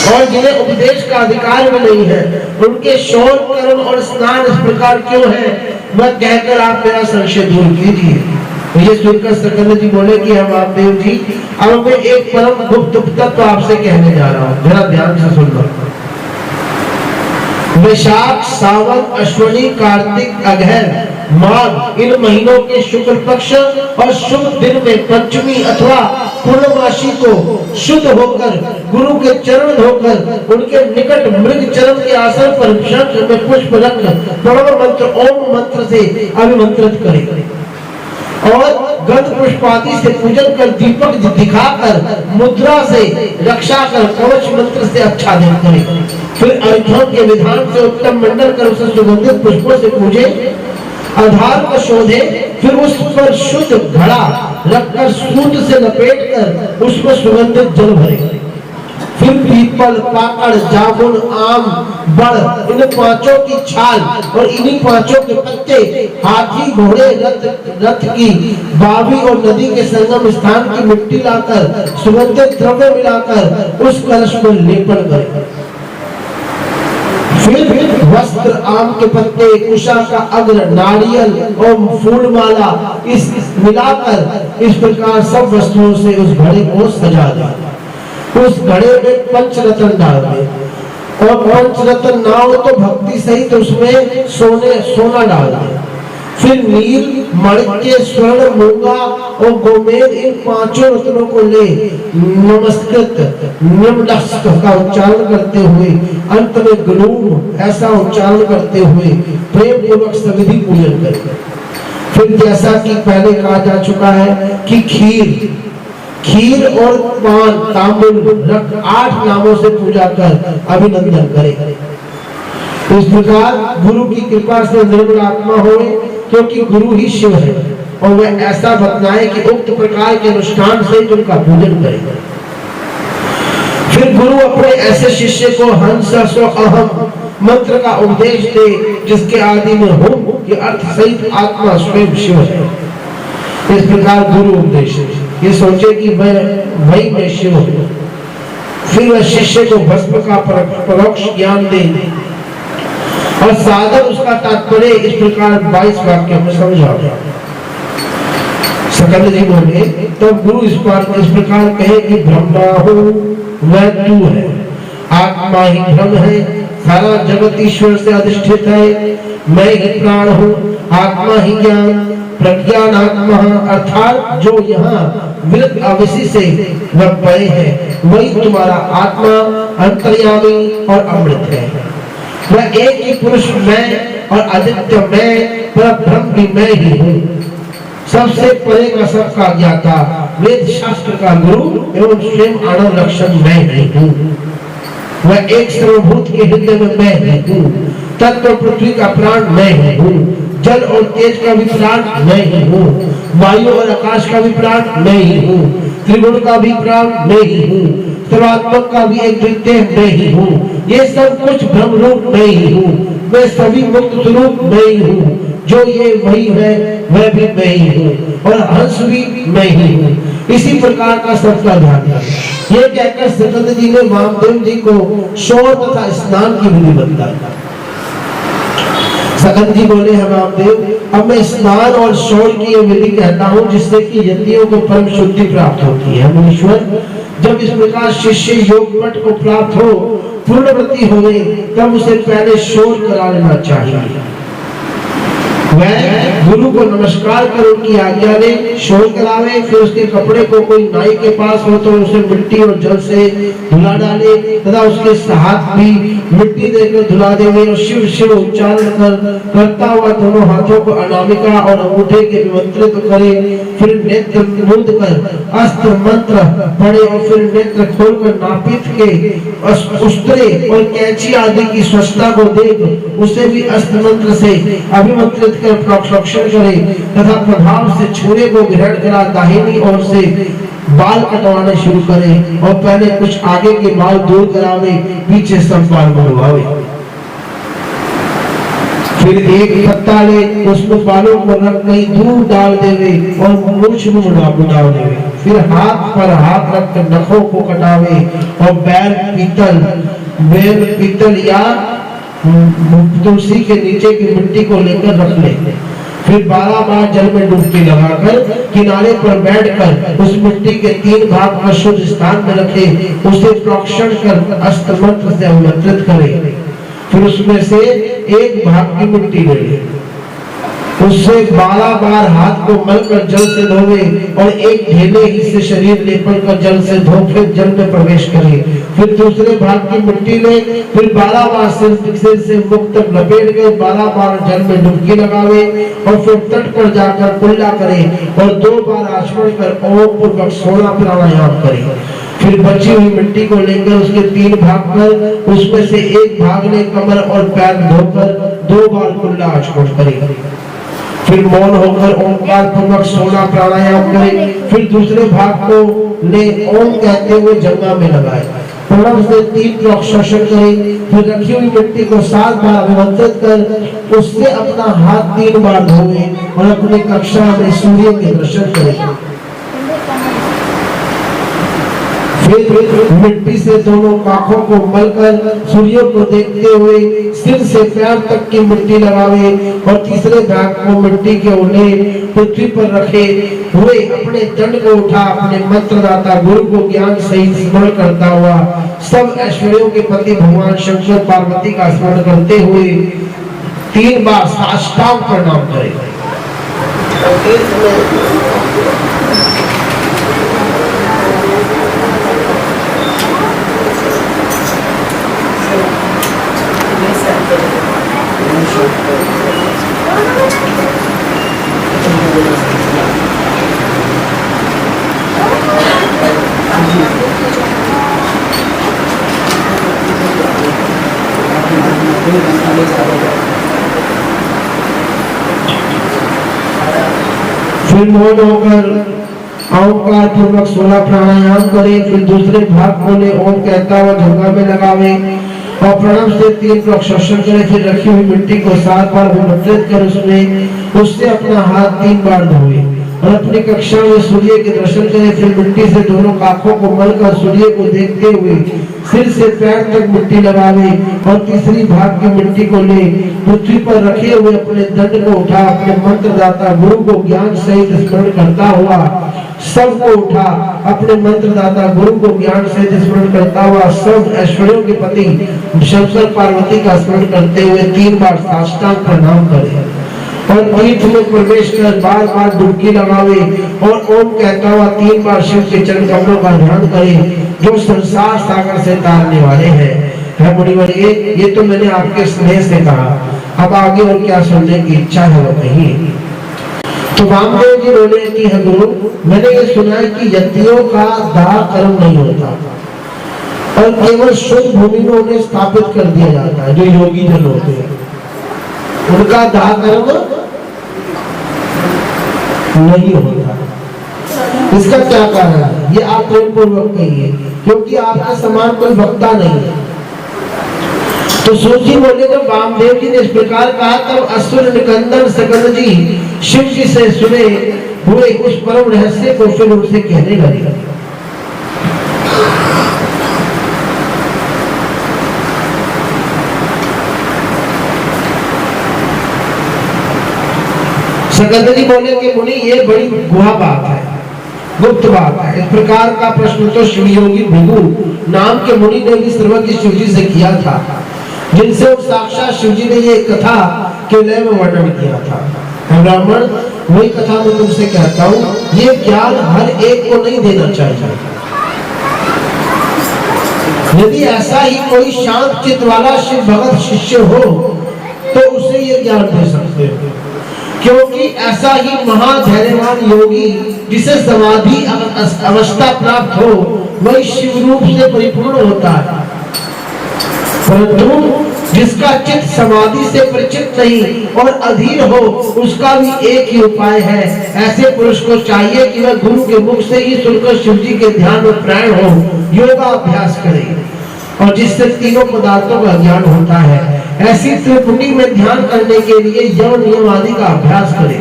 और जिन्हें उपदेश का अधिकार भी नहीं है, उनके शौच, कर्म और स्नान इस प्रकार क्यों है, वह कहकर आप मेरा संशय दूर कीजिए। ये सुनकर सकल जी बोले कि हम आप देव जी, अब मैं एक परम गुप्त तत्व आपसे कहने जा रहा हूँ, जरा ध्यान से सुन लो। वैशाख, सावन, अश्विनी, कार्तिक, अगहन, माघ इन महीनों के शुक्ल पक्ष और शुभ दिन में पंचमी अथवा पूर्णमासी को शुद्ध होकर गुरु के चरण धोकर उनके निकट मृग चरण के आसन पर शंख में पुष्प रख प्रणव मंत्र ओम मंत्र से अभिमंत्रित करें, और गंध पुष्पादि से पूजन कर दीपक दिखाकर मुद्रा से रक्षा कर कवच मंत्र से आच्छादित करें। फिर अर्घ्यों के विधान से उत्तम मंडल कर उसे सुगंधित पुष्पों से पूजे, आधार को शोधे, फिर उस पर शुद्ध घड़ा रखकर सूत से लपेटकर उसमें सुगंधित जल भरे। फिर पीपल, पाकड़, जामुन, आम, बड़ इन पांचों की छाल और इन्हीं पांचों के पत्ते हाथी, घोड़े, रथ की बावी और नदी के संगम स्थान की मिट्टी लाकर सुगंधित द्रव्य मिलाकर उस कलश को लेपन करें। फिर वस्त्र, आम के पत्ते, कुशा का अग्र, नारियल और फूल माला इस मिलाकर इस प्रकार सब वस्तुओं से उस घड़े को सजा दें। उस घड़े में पंचरत्न डाल दे, और पंचरत्न ना हो तो भक्ति सहित उसमें सोना डाल दे। फिर नील, मणिक्य, स्वर्ण, मूंगा और गोमेद इन पांचों रत्नों को ले नमस्कृत निम्नस्क का उच्चारण करते हुए अंत में ग्लूम ऐसा उच्चारण करते हुए प्रेम पूर्वक सविधि पूजन करें। फिर जैसा कि पहले कहा जा चुका है कि खीर और पान तांबुल रख 8 नामों से पूजा कर अभिनंदन करें। इस प्रकार गुरु की कृपा से निर्मल आत्मा हो, क्योंकि गुरु ही शिव है, और वह ऐसा बतलाए कि उक्त प्रकार के अनुष्ठान से उनका पूजन करें। फिर गुरु अपने ऐसे शिष्य को हंस सो अहम मंत्र का उपदेश दे, जिसके आदि में होम के अर्थ सहित आत्मा स्वयं शिव है। इस प्रकार गुरु उपदेश ये सोचे कि वही मैं शिव हूँ। फिर वह शिष्य को भस्म का परोक्ष ज्ञान दे और साधन उसका तात्पर्य इस प्रकार 22 वाक्यों में समझाओ। सकल जी बोले, तब गुरु इस प्रकार कहे कि ब्रह्मा हूँ, वह तू है, आत्मा ही ब्रह्म है, सारा जगत ईश्वर से अधिष्ठित है, मैं ही प्राण हूँ, आत्मा ही ज्ञान, प्रज्ञान आत्मा, अर्थात जो यहाँ विरत अवश्य से वह परे है, वही तुम्हारा आत्मा अंतर्यामी और अमृत है। वह एक ही पुरुष मैं और आदित्य मैं, पर ब्रह्म भी मैं ही हूँ, सबसे परे का सबका ज्ञाता, वेद शास्त्र का गुरु एवं स्वयं आनंद लक्षण मैं ही हूँ। वह एक सर्वभूत के हृदय में मैं ही हूँ, तत्व पृथ्वी का प्राण मैं ही हूँ, जल और तेज का भी प्राण मैं ही हूँ, वायु और आकाश का भी प्राण मैं ही हूँ, त्रिगुण का भी प्राण मैं ही हूँ, सर्वात्मक का भी एक द्वितीय मैं ही हूँ, ये सब कुछ ब्रह्म रूप मैं ही हूँ, मैं सभी मुक्त स्वरूप मैं ही हूँ, जो ये वही है वह भी मैं ही हूँ, और हंस भी मैं ही हूँ। इसी प्रकार का सबका ध्यान करें। ये कहकर सकल जी ने वामदेव जी को शौर तथा स्नान की विधि बताई। सकल जी बोले, है वामदेव, अब मैं स्नान और शौर की यह विधि कहता हूँ, जिससे कि यतियों को परम शुद्धि प्राप्त होती है। मुनीश्वर, जब इस प्रकार शिष्य योग पट को प्राप्त हो, पूर्णवृत्ति हो गई, तब उसे पहले शौर करा लेना चाहिए। वह गुरु को नमस्कार कर उनकी आज्ञा दे, शौच करावे, फिर उसके कपड़े को कोई नाई के पास हो तो उसे मिट्टी और जल से धुला डाले तथा उसके हाथ भी मिट्टी देकर धुला देवे और शिव शिव उच्चारण करता हुआ दोनों हाथों को अनामिका और अंगूठे के विमंत्रित करे, फिर नेत्र मूंद कर अस्त्र मंत्र पढ़े और फिर नेत्र खोलकर नापित के उस्तरे और कैंची आदि की स्वच्छता को देख उसे भी अस्त्र मंत्र से अभिमंत्रित कर प्रोक्षण करे तथा प्रभाव से छूने को ग्रहण करा दाहिनी ओर से बाल कटवाने शुरू करे और पहले कुछ आगे के बाल दूर करावे, पीछे सब बाल बढ़वावे। फिर एक पत्ता ले उसमें बालों को रख कहीं दूर डाल देवे और मूछ मुड़ा देवे। फिर हाथ पर हाथ रख कर नखों को कटावे और बेल पीतल या तुलसी के नीचे की मिट्टी को लेकर रख ले। फिर 12 बार जल में डुबकी लगाकर किनारे पर बैठकर उस मिट्टी के 3 भाग को शुद्ध स्थान में रखे, उसे प्रोक्षण कर अस्त्र मंत्र से अभिमंत्रित करे। फिर उसमें से 1 भाग की मिट्टी ले, उससे 12 बार हाथ को मलकर जल से धोवे और एक ढेले हिस्से शरीर लेपन कर जल से धो फिर जल में प्रवेश करे। फिर दूसरे भाग की मिट्टी ले, फिर 12 बार सिर से मुख तक लपेट कर 12 बार जल में डुबकी लगावे और फिर तट पर जाकर कुल्ला करे और 2 बार आचमन कर ओम पूर्वक 16 प्राणायाम करे। फिर बची हुई मिट्टी को लेकर उसके 3 भाग कर उसमें से 1 भाग ले कमर और पैर धोकर 2 बार कुल्ला आचमन करे। फिर मौन होकर ओंकार पूर्वक 16 प्राणायाम करे। फिर दूसरे भाग को ले ओम कहते हुए जंगा में लगाए, प्रणव से 3 प्रोक्षण करे। फिर रखी हुई मिट्टी को 7 बार अभिमंत्रित कर उससे अपना हाथ 3 बार धोए और अपनी कक्षा में सूर्य के दर्शन करे। फिर मिट्टी से दोनों आंखों को मलकर सूर्य को देखते हुए सिर से पैर तक की मिट्टी लगावे और तीसरे भाग को मिट्टी के उन्हें पृथ्वी पर रखे हुए अपने दंड को उठा अपने मंत्रदाता गुरु को ज्ञान सहित स्मरण करता हुआ सब ऐश्वर्यों के पति भगवान शंकर पार्वती का स्मरण करते हुए 3 बार साष्टांग प्रणाम करे। फिर मौन होकर ओंकार पूर्वक 16 प्राणायाम करें। फिर दूसरे भाग खोले, ओम कहता हुआ जंघा में लगावे और प्रणव से 3 प्रक्षालन करें। फिर रखी हुई मिट्टी को 7 बार विमंत्रित कर उससे अपना हाथ 3 बार धोए और अपनी कक्षा में सूर्य के दर्शन करें। फिर मिट्टी से दोनों आंखों को मलकर सूर्य को देखते हुए सिर से पैर तक मिट्टी लगावे और तीसरी भाग की मिट्टी को ले पृथ्वी पर रखे हुए अपने दंड को उठा अपने मंत्रदाता गुरु को ज्ञान सहित स्मरण करता हुआ सब को उठा अपने मंत्रदाता गुरु को ज्ञान सहित स्मरण करता हुआ सब ऐश्वर्यों के पति शंकर पार्वती का स्मरण करते हुए 3 बार साष्टांग प्रणाम करे और तीर्थ में प्रवेश कर बार बार डुबकी लगावे और ओम कहता हुआ 3 बार शिव के चरण कमलों का ध्यान करे जो संसार सागर से तारने वाले हैं। मुनिवर ये तो मैंने आपके स्नेह से कहा, अब आगे और क्या सुनने की इच्छा है वो कहिए। तो वामदेव जी बोले कि है गुरु, मैंने ये सुना है कि यतियों का दाह कर्म नहीं होता और केवल शुद्ध भूमि में उन्हें स्थापित कर दिया जाता है। जो योगी जन होते हैं उनका दाह कर्म नहीं होता। इसका क्या कारण है ये आप प्रेम पूर्वक कहिए, क्योंकि आपका समान कोई वक्ता नहीं है। तो सूजी बोले जब वामदेव जी ने इस प्रकार कहा तब असुर निकंदन सकल जी शिव जी से सुने हुए उस परम रहस्य को फिर उनसे कहने लगे। सकल जी बोले कि मुनि ये बड़ी गुहा बात है, गुप्त बात है। इस प्रकार का प्रश्न तो शिव योगी भृगु नाम के मुनि ने भी सर्वज्ञ शिव जी से किया था, जिनसे साक्षात शिव जी ने ये कथा के लय में वर्णन किया था। ब्राह्मण वही कथा मैं तुमसे कहता हूँ, ये ज्ञान हर एक को नहीं देना चाहिए। यदि ऐसा ही कोई शांत चित्त वाला शिव भगत शिष्य हो तो उसे ये ज्ञान दे सकते हो, क्योंकि ऐसा ही महाधैर्यवान योगी जिसे समाधि अवस्था प्राप्त हो वही शिव रूप से परिपूर्ण होता है। परंतु जिसका चित्त समाधि से परिचित नहीं और अधीर हो उसका भी एक ही उपाय है। ऐसे पुरुष को चाहिए कि वह गुरु के मुख से ही सुनकर शिव जी के ध्यान में प्राण हो योगाभ्यास करे और जिससे तीनों पदार्थों का ज्ञान होता है। ऐसी त्रिपुटी में ध्यान करने के लिए यम नियम आदि का अभ्यास करे।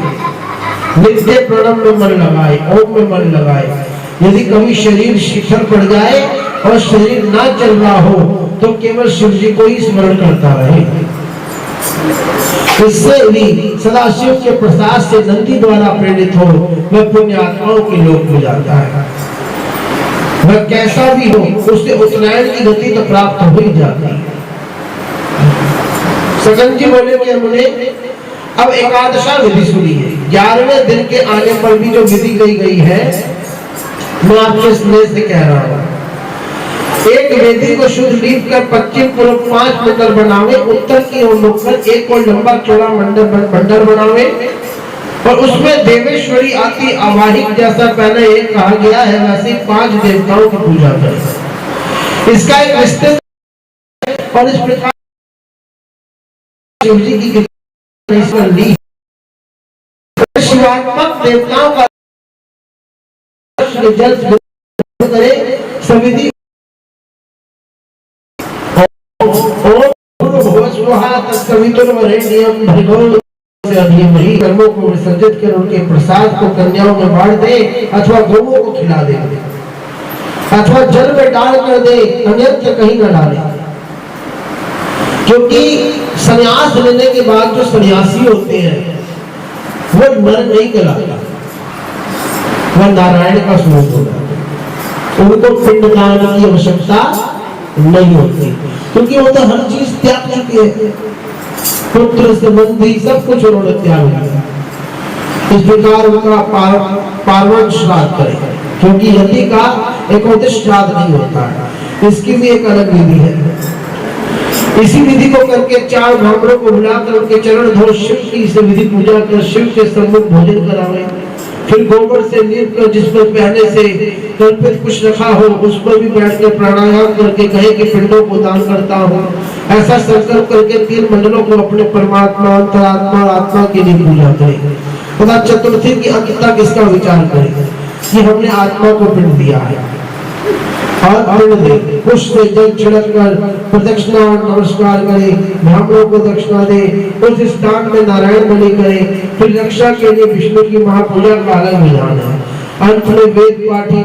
नित्य प्रणव में मन लगाए, ओम में मन लगाए। यदि कभी शरीर शिथिल पड़ जाए और शरीर ना चल रहा हो तो केवल शिव जी को ही स्मरण करता रहे। इससे भी सदाशिव के प्रसाद से नंदी द्वारा प्रेरित हो वह पुण्य आत्माओं के लोक में जाता है। वह कैसा भी हो उससे उत्तरायण की गति तो प्राप्त हो ही जाती है। सगन जी बोले कि हमने अब एकादशा विधि सुनी है। 11वें दिन के आने पर भी जो विधि कही गई है मैं आपके स्नेह से कह रहा हूँ। एक वेदी को शुद्ध लीप कर पश्चिम पूर्व 5 मंडल बनावे, उत्तर की ओर मुखकर एक और लंबा चौड़ा मंडल बनावे और उसमें देवेश्वरी आती आवाहिक जैसा पहले एक कहा गया है वैसे 5 देवताओं की पूजा करें। इसका एक विस्तृत और इस प्रकार शिव जी की ली शिवात्मक देवताओं का जल करे सविधि कर्मों को विसर्जित कर उनके प्रसाद को कन्याओं में बांट दे अथवा गौओं को खिला दे अथवा जल में डाल कर दे, अन्यत्र कहीं न डाले। क्योंकि संन्यास लेने के बाद जो सन्यासी होते हैं वो नर नहीं कहलाता, वह नारायण का स्वरूप होता है। उनको पिंडदान की आवश्यकता नहीं होती क्योंकि वो तो हर चीज त्याग चुके हैं। पुत्र संबंधी सब कुछ उन्होंने त्याग दिया। इस प्रकार उनका पार्वण श्राद्ध करें, क्योंकि यति का एकोदश श्राद्ध नहीं होता है, इसकी भी एक अलग विधि है। इसी विधि को करके 4 ब्राह्मणों को बुलाकर उनके चरण धो शिव की से विधि पूजा कर शिव के सम्मुख भोजन करावे। फिर गोबर से लीप कर जिस पर पहले से कल्पित कुछ रखा हो उस पर भी बैठ कर प्राणायाम करके कहे कि पिंडों को दान करता हूँ। ऐसा संकल्प करके 3 मंडलों को अपने परमात्मा, अंतरात्मा और आत्मा के लिए पूजा करें तथा चतुर्थी की अंत तक इसका विचार करें कि हमने आत्मा को पिंड दिया है और पिंड दे। पुष्प से जल छिड़क कर प्रदक्षिणा और नमस्कार करें, ब्राह्मणों को दक्षिणा दे, उस स्थान में नारायण बलि करें। फिर रक्षा के लिए विष्णु की महापूजा का अलग विधान है। अंत में वेद पाठी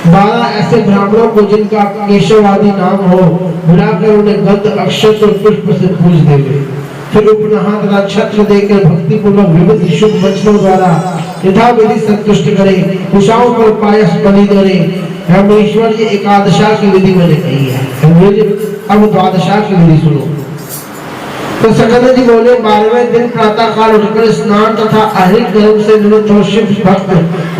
12 ऐसे ब्राह्मणों को जिनका केशव आदि नाम हो बुलाकर उन्हें गंध अक्षत और पुष्प से पूज देवे। फिर उपनहा तथा छत्र देकर भक्ति पूर्वक विविध शुभ वचनों द्वारा यथाविधि संतुष्ट करे। कुशाओं पर पायस बलि करे। हेमेश्वर ये एकादशा की विधि मैंने कही है, अब द्वादशा की विधि सुनो। तो सकंद जी बोले 12वें दिन प्रातः काल उठकर स्नान तथा अहिक गर्भ से निवृत्त हो शिव भक्त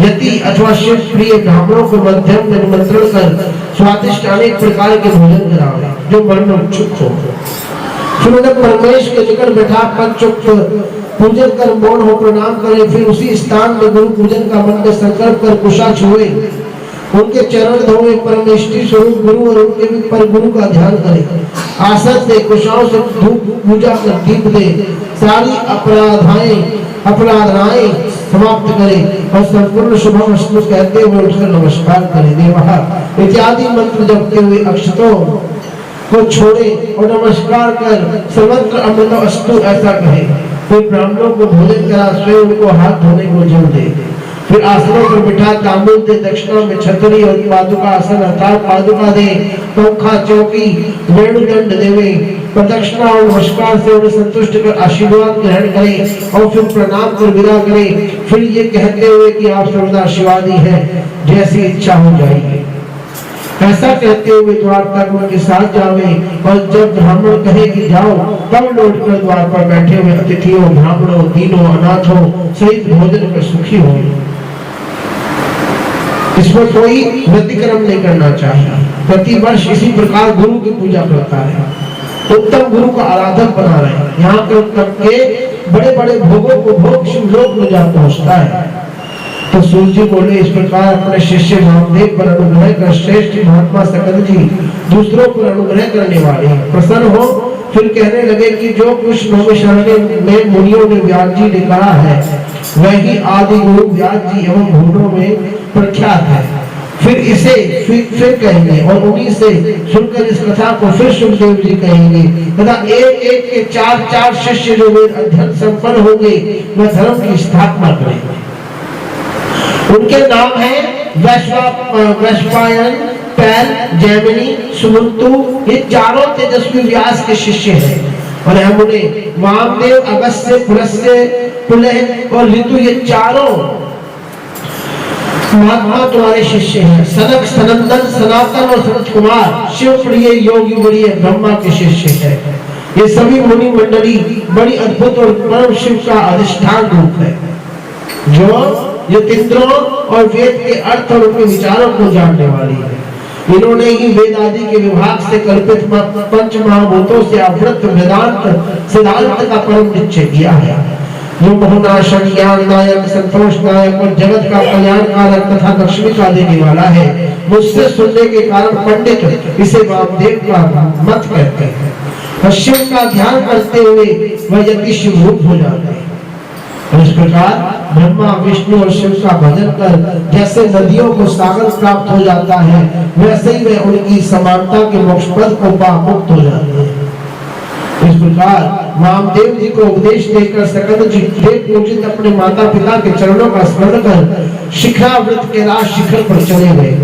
यति अथवा शिव प्रिय ब्राह्मणों को मध्यम में निमंत्रण कर स्वादिष्ट अनेक प्रकार के भोजन करावे जो मन उत्सुक हो। फिर उन्हें परमेश के निकट बैठा पंचोक्त पूजन कर मौन हो प्रणाम करे। फिर उसी स्थान में गुरु पूजन का मन में संकल्प कर कुशा छुए, उनके चरण धोए, परमेष्टि स्वरूप गुरु और उनके भी पर गुरु का ध्यान करे। आसन दे, कुशाओं से धूप पूजा कर दीप दे, सारी अपराधाएं समाप्त करे और संपूर्ण शुभम अस्तु कहते हुए उठकर नमस्कार करे। देवः इत्यादि मंत्र जपते हुए अक्षतों को छोड़े और नमस्कार कर सर्वत्र अमृत अस्तु ऐसा कहे। फिर ब्राह्मणों को भोजन करा, स्वयं उनको हाथ धोने को जल दे। फिर आसनों पर बिठा तांबूल दे, दक्षिणा में छतरी और पादुका आसन अर्थात पादुका दे, पंखा चौकी वेणुदंड देवे। प्रदक्षिणा और नमस्कार से उन्हें संतुष्ट कर आशीर्वाद ग्रहण करें और फिर प्रणाम कर विदा करें। फिर ये कहते हुए कि आप सर्वदा शिवादी हैं, जैसी इच्छा हो जाएगी। ऐसा कहते हुए द्वार तक उनके साथ जावे और जब ब्राह्मण कहे कि जाओ तब लौटकर द्वार पर बैठे हुए अतिथियों, ब्राह्मणों, दीनों, अनाथों सहित भोजन कर सुखी हो। इसमें कोई व्यतिक्रम नहीं करना चाहिए। प्रतिवर्ष इसी प्रकार गुरु की पूजा करता है, उत्तम गुरु का आराधक बना रहे। यहाँ के उत्तम के बड़े बड़े भोगों को भोग शिवलोक में जा पहुँचता है। तो सूर्य जी बोले इस प्रकार अपने शिष्य महादेव पर अनुग्रह कर श्रेष्ठ महात्मा सकंद जी दूसरों पर अनुग्रह करने वाले प्रसन्न हो। फिर कहने लगे कि जो कुछ नवशरण्य में मुनियों ने व्यास जी ने कहा है वही आदि गुरु व्यास जी एवं भूनों में प्रख्यात है। फिर इसे फिर कहेंगे और उन्हीं से सुनकर इस कथा को फिर सुखदेव जी कहेंगे तथा एक एक के 4 शिष्य जो वेद अध्ययन संपन्न होंगे वह धर्म की स्थापना करेंगे। उनके नाम है वैश्वायन, पैल, जैमिनी, सुमंतु। ये 4 तेजस्वी व्यास के शिष्य हैं और हम उन्हें वामदेव, अगस्त्य, पुलस्त्य, पुलह और ऋतु ये 4 महात्मा तुम्हारे शिष्य हैं। सनक, सनंदन, सनातन और सनत कुमार शिव प्रिय योगी प्रिय ब्रह्मा के शिष्य हैं। ये सभी मुनि मंडली बड़ी अद्भुत और परम शिव का अधिष्ठान रूप है जो यतीन्द्रों और वेद के अर्थ और उनके विचारों को जानने वाली है। इन्होंने ही वेद आदि के विभाग से कल्पित 5 महाभूतों से आवृत वेदांत सिद्धांत का परम निश्चय किया है जो मोहनाशक, ज्ञान नायक, संतोष नायक और जगत का कल्याणकारक तथा लक्ष्मी का देने वाला है। मुझसे सुनने के कारण पंडित इसे वामदेव का मत कहते हैं और शिव का ध्यान करते हुए वह यति शिव रूप हो जाते हैं। इस प्रकार ब्रह्मा, विष्णु और शिव का भजन कर जैसे नदियों को सागर प्राप्त हो जाता है वैसे ही वे उनकी समानता के मोक्ष पद को पा मुक्त हो जाते हैं। इस प्रकार वामदेव जी को उपदेश देकर सकंद जी देव पूजित अपने माता पिता के चरणों का स्मरण कर शिखरावृत के राज शिखर पर चले गए।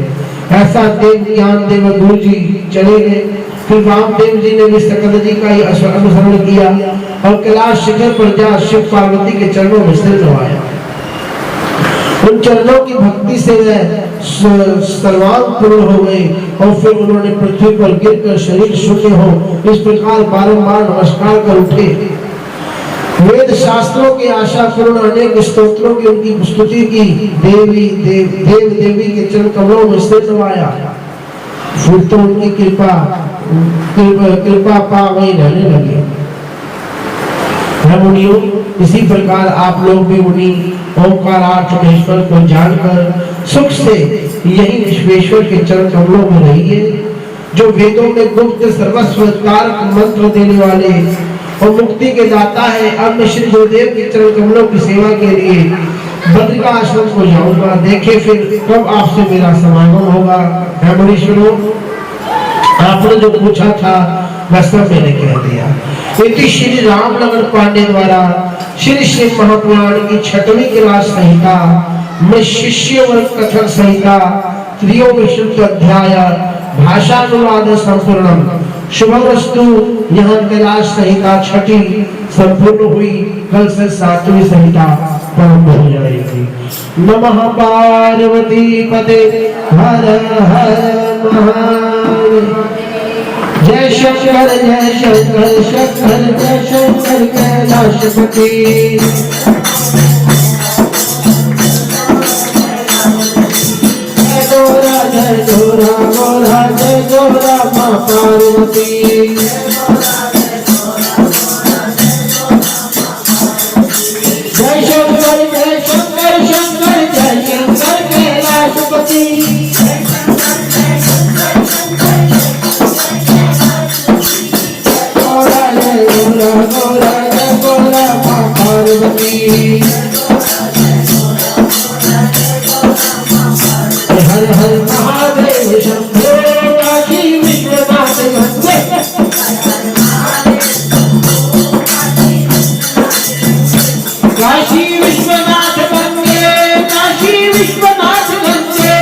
ऐसा देव ज्ञान देव गुरु जी चले गए। फिर वामदेव जी ने भी सकंद जी का ही अनुसरण किया और कैलाश शिखर पर जा शिव पार्वती के चरणों में सिर नवाया। उन चरणों की भक्ति से वह सर्वांग पूर्ण हो गए और फिर उन्होंने पृथ्वी पर गिरकर शरीर शून्य हो इस प्रकार बारंबार नमस्कार कर उठे। वेद शास्त्रों की आशा पूर्ण अनेक स्तोत्रों की उनकी स्तुति की, देव देवी के चरण कमलों में सिर नवाया। फिर तो उनकी कृपा पा वही रहने लगे। मुनियों, इसी प्रकार आप लोग भी उन्हीं ओंकारार्थ महेश्वर को जानकर सुख से यही विश्वेश्वर के चरण कमलों में रहिए, जो वेदों में गुप्त सर्वस्व कारक मंत्र देने वाले और मुक्ति के दाता है। अब मैं श्री गुरुदेव के चरण कमलों की सेवा के लिए बद्रिका आश्रम को जाऊंगा। देखे फिर कब आपसे मेरा समागम होगा। मुनीश्वरों, आपने जो पूछा था वह सब मैंने कह दिया। इति श्री रामनगर पांडे द्वारा श्री श्री महापुराण की 6वीं क्लास संहिता में शिष्य वर्ग कथन संहिता त्रयोविंशति अध्याय भाषानुवाद संपूर्णम शुभमस्तु। यहाँ कैलाश संहिता 6ठी संपूर्ण हुई। कल से 7वीं संहिता प्रारंभ हो जाएगी। नमः पार्वती पते हर हर महादेव। जय शंकर शंकर जय शंकर कैलाशपति। जय गोरा गोरा जय गोरा माँ पार्वती। जय शंकर शंकर जय शंकर कैलाशपति। गोरा जय गोरा माँ पार्वती। हर हर महादेव शंभो काशी विश्वनाथ गंगे। काशी विश्वनाथ गंगे काशी विश्वनाथ गंगे।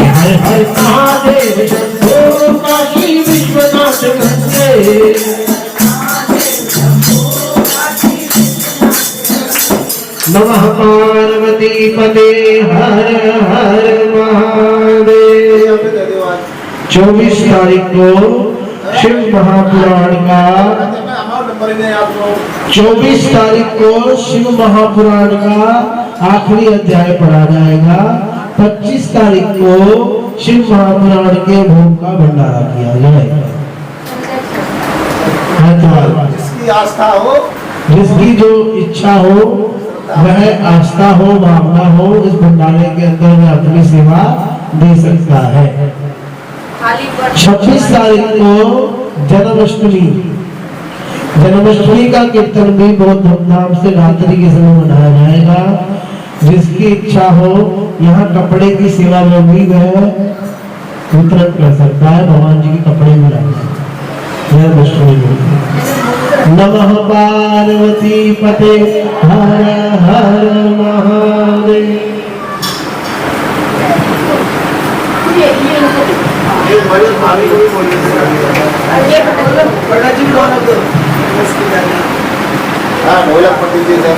हर हर महादेव शंभो काशी विश्वनाथ गंगे। नमः पार्वती पते हर हर महादेव। 24 तारीख को शिव महापुराण का 24 तारीख को शिव महापुराण का आखिरी अध्याय पढ़ा जाएगा। 25 तारीख को शिव महापुराण के भोग का भंडारा किया जाएगा। जिसकी आस्था हो, जिसकी जो इच्छा हो, वह आस्था हो, भावना हो, इस भंडारे के अंदर में अपनी सेवा दे सकता है। 26 तारीख को जन्माष्टमी का कीर्तन भी बहुत धूमधाम से रात्रि के समय मनाया जाएगा। जिसकी इच्छा हो यहाँ कपड़े की सेवा में भी वह वितरण कर सकता है। भगवान जी के कपड़े भी ला सकता है जन्माष्टमी में। नमः पार्वती पते हर हर महादेव। ढोलक पट्टी जी से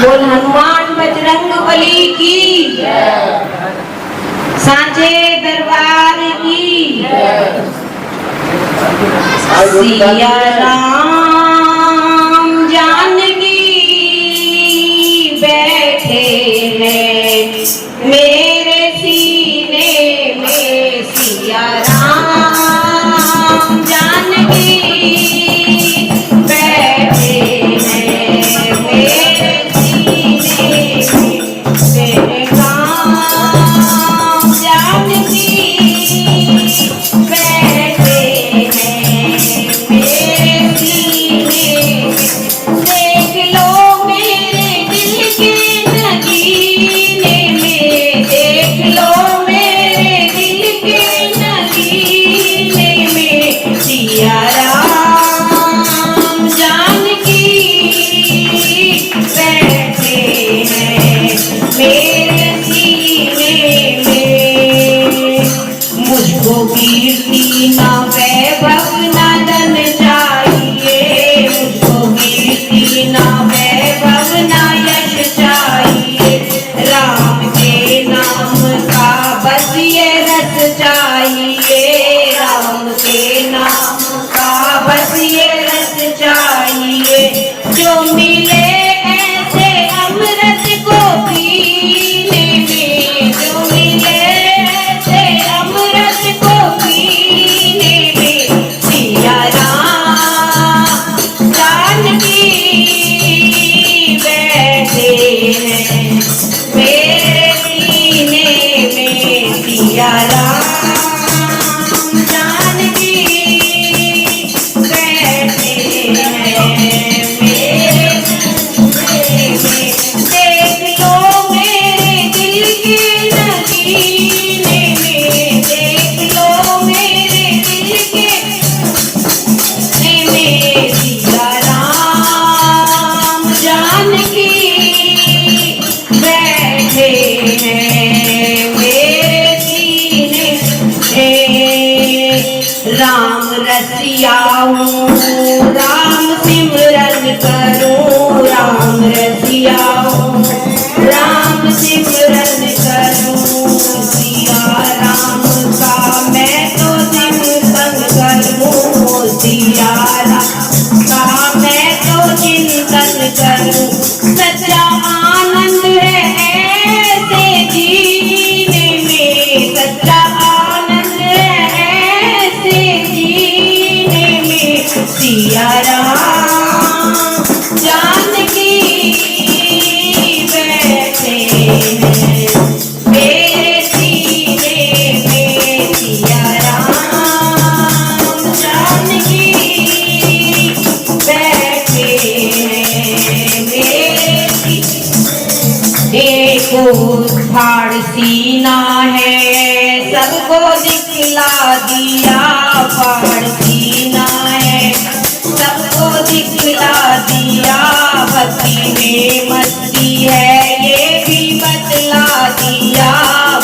बोल हनुमान बजरंग बली की, सांचे दरबार की। सिया राम जानकी बैठे हैं मेरे सीने में। सिया राम जानकी बैठे हैं मेरे सीने में। मेरे राम जानकी बैठे हैं मेरे सीने हैं मेरे सीने में सिया राम जानकी बैठे हैं मेरे सीने में। देख लो मेरे दिल के नगीने में, देख लो मेरे दिल के में सिया राम जानकी बैठे हैं मेरे सीने में। राम रसिया हूँ राम सिमरन करूँ, राम रसिया हूँ राम सिमरन करूँ, सिया राम का मैं तो चिंतन करूँ, सिया राम का मैं तो चिंतन करूँ। सच्चा आनंद है ऐसे जीने में, सच्चा आनंद है ऐसे जीने में। सिया राम जानकी बैठे हैं मेरे सीने में, सिया राम जानकी बैठे हैं मेरे सीने। एक फाड़ सीना है सबको दिखला दिया, फाड़ सीना है सबको दिखला दिया। भक्ति में मस्ती है ये भी बतला दिया,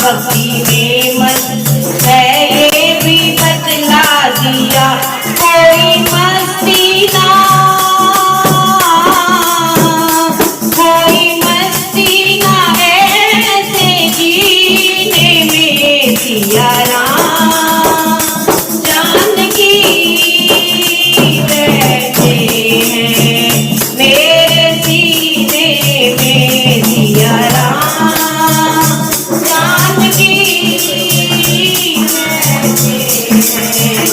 भक्ति में मस्ती है ये भी बतला दिया। कोई मस्ती ना, कोई मस्ती ना ऐसे जीने में। सिया राम जानकी बैठे हैं मेरे सीने में, सिया राम जानकी बैठे हैं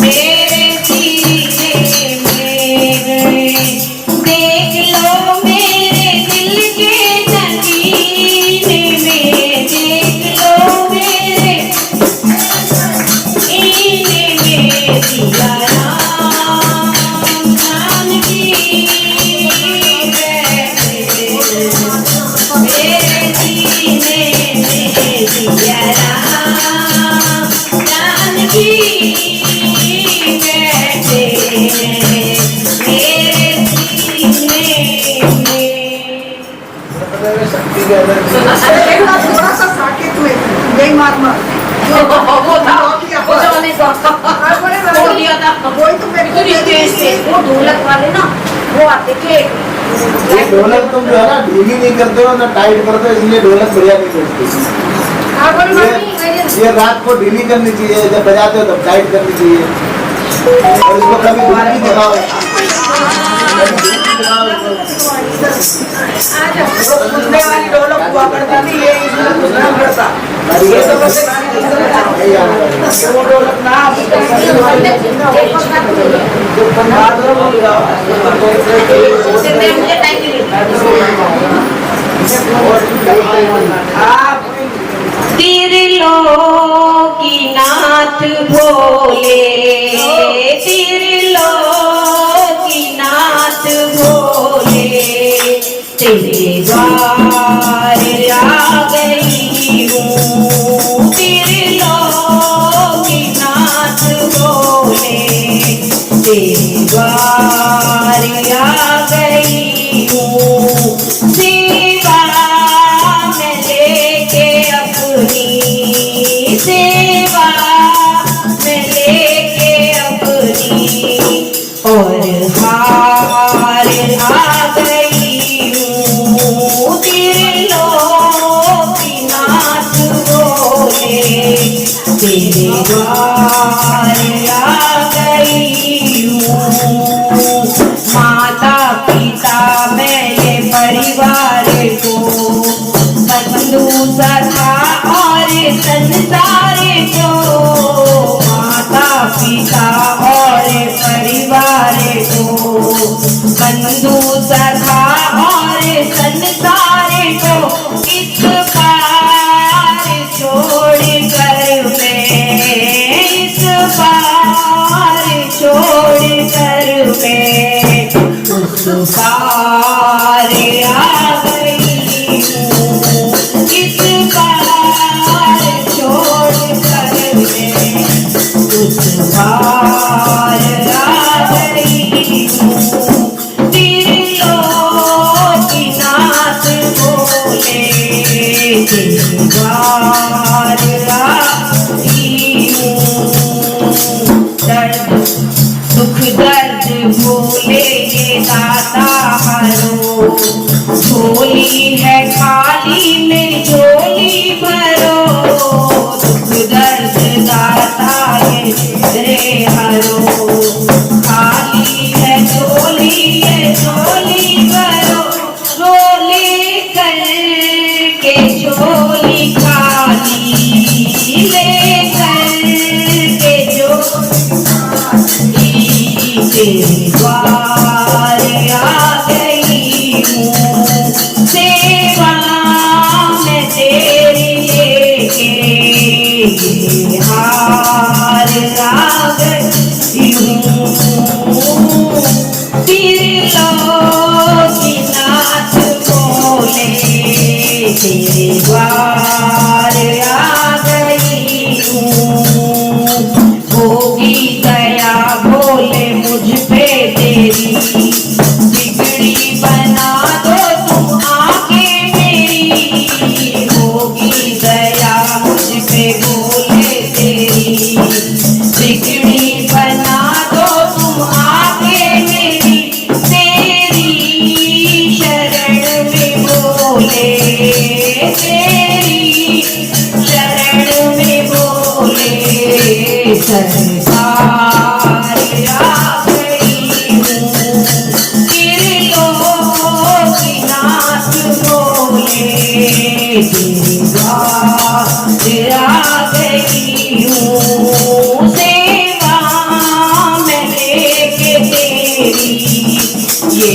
मेरे सीने में। देख लो मेरे दिल के नगीने में, देख लो मेरे सीने में। सिया राम जानकी बैठे मेरे सीने में, सिया राम जानकी बैठे मेरे सीने में। शक्ति के अंदर थोड़ा सा साकेत हुए यही महात्मा जो वो था किया वो जमाने का छोड़ दिया था। वही तो मेरे को इतनी तेज थे वो ढोलक वाले ना, वो आते थे। ये ढोलक तुम जो है ना ढीली नहीं करते हो ना टाइट करते हो, इसलिए ढोलक बढ़िया नहीं बजती। ये रात को ढीली करनी चाहिए, जब बजाते हो तब टाइट करनी चाहिए। और इसको कभी दूर भी दिखाओ, कभी दूर भी दिखाओ इसको। कुदने वाली ढोलक हुआ करता थी, ये इसमें कुदना पड़ता। ये तो बस वो ढोलक ना त्रिलोकीनाथ भोले, त्रिलोकीनाथ भोले, तेरे द्वार आ गई हूँ। त्रिलोकीनाथ भोले, तेरे द्वार आ गई हूँ। सेवा में लेके अपनी, सेवा में लेके अपनी, और हार आ गई हूँ। त्रिलोकीनाथ भोले, तेरे द्वार आ गई हूँ। माता पिता मेरे परिवार को, बंधु सखा और संसार को, माता पिता और परिवार को, बंधु सखा और संसार को इस पार छोड़ कर मैं, इस पार छोड़ कर मैं उस पार आ गई हूँ, इस पार छोड़ कर मैं उस पार आ गई हूँ। त्रिलोकीनाथ बोले तेरी बार आई हूँ। दर्द दुख दर्द भूले ये दाता हरो, झोली है खाली मेरी झोली भरो। दुख दर्द दाता ये रे हरो, खाली है झोली ये झोली भरो। झोली करके झोली खाली ले करके झोली तेरे द्वार आ गई हूँ। सेवा में तेरी लेके ये हार आ गई हूँ। त्रिलोकीनाथ बोले तेरे द्वार आ गई हूँ। होगी दया बोले मुझ पे तेरी, बिगड़ी बना दो तुम आके मेरी। होगी दया मुझ पे बोले तेरी, बिगड़ी बना दो तुम आके मेरी। तेरी शरण में बोले, तेरी शरण में बोले सरकार आ गई हूँ। त्रिलोकीनाथ बोले तेरी बात आ गई हूँ। सेवा में लेके तेरी ये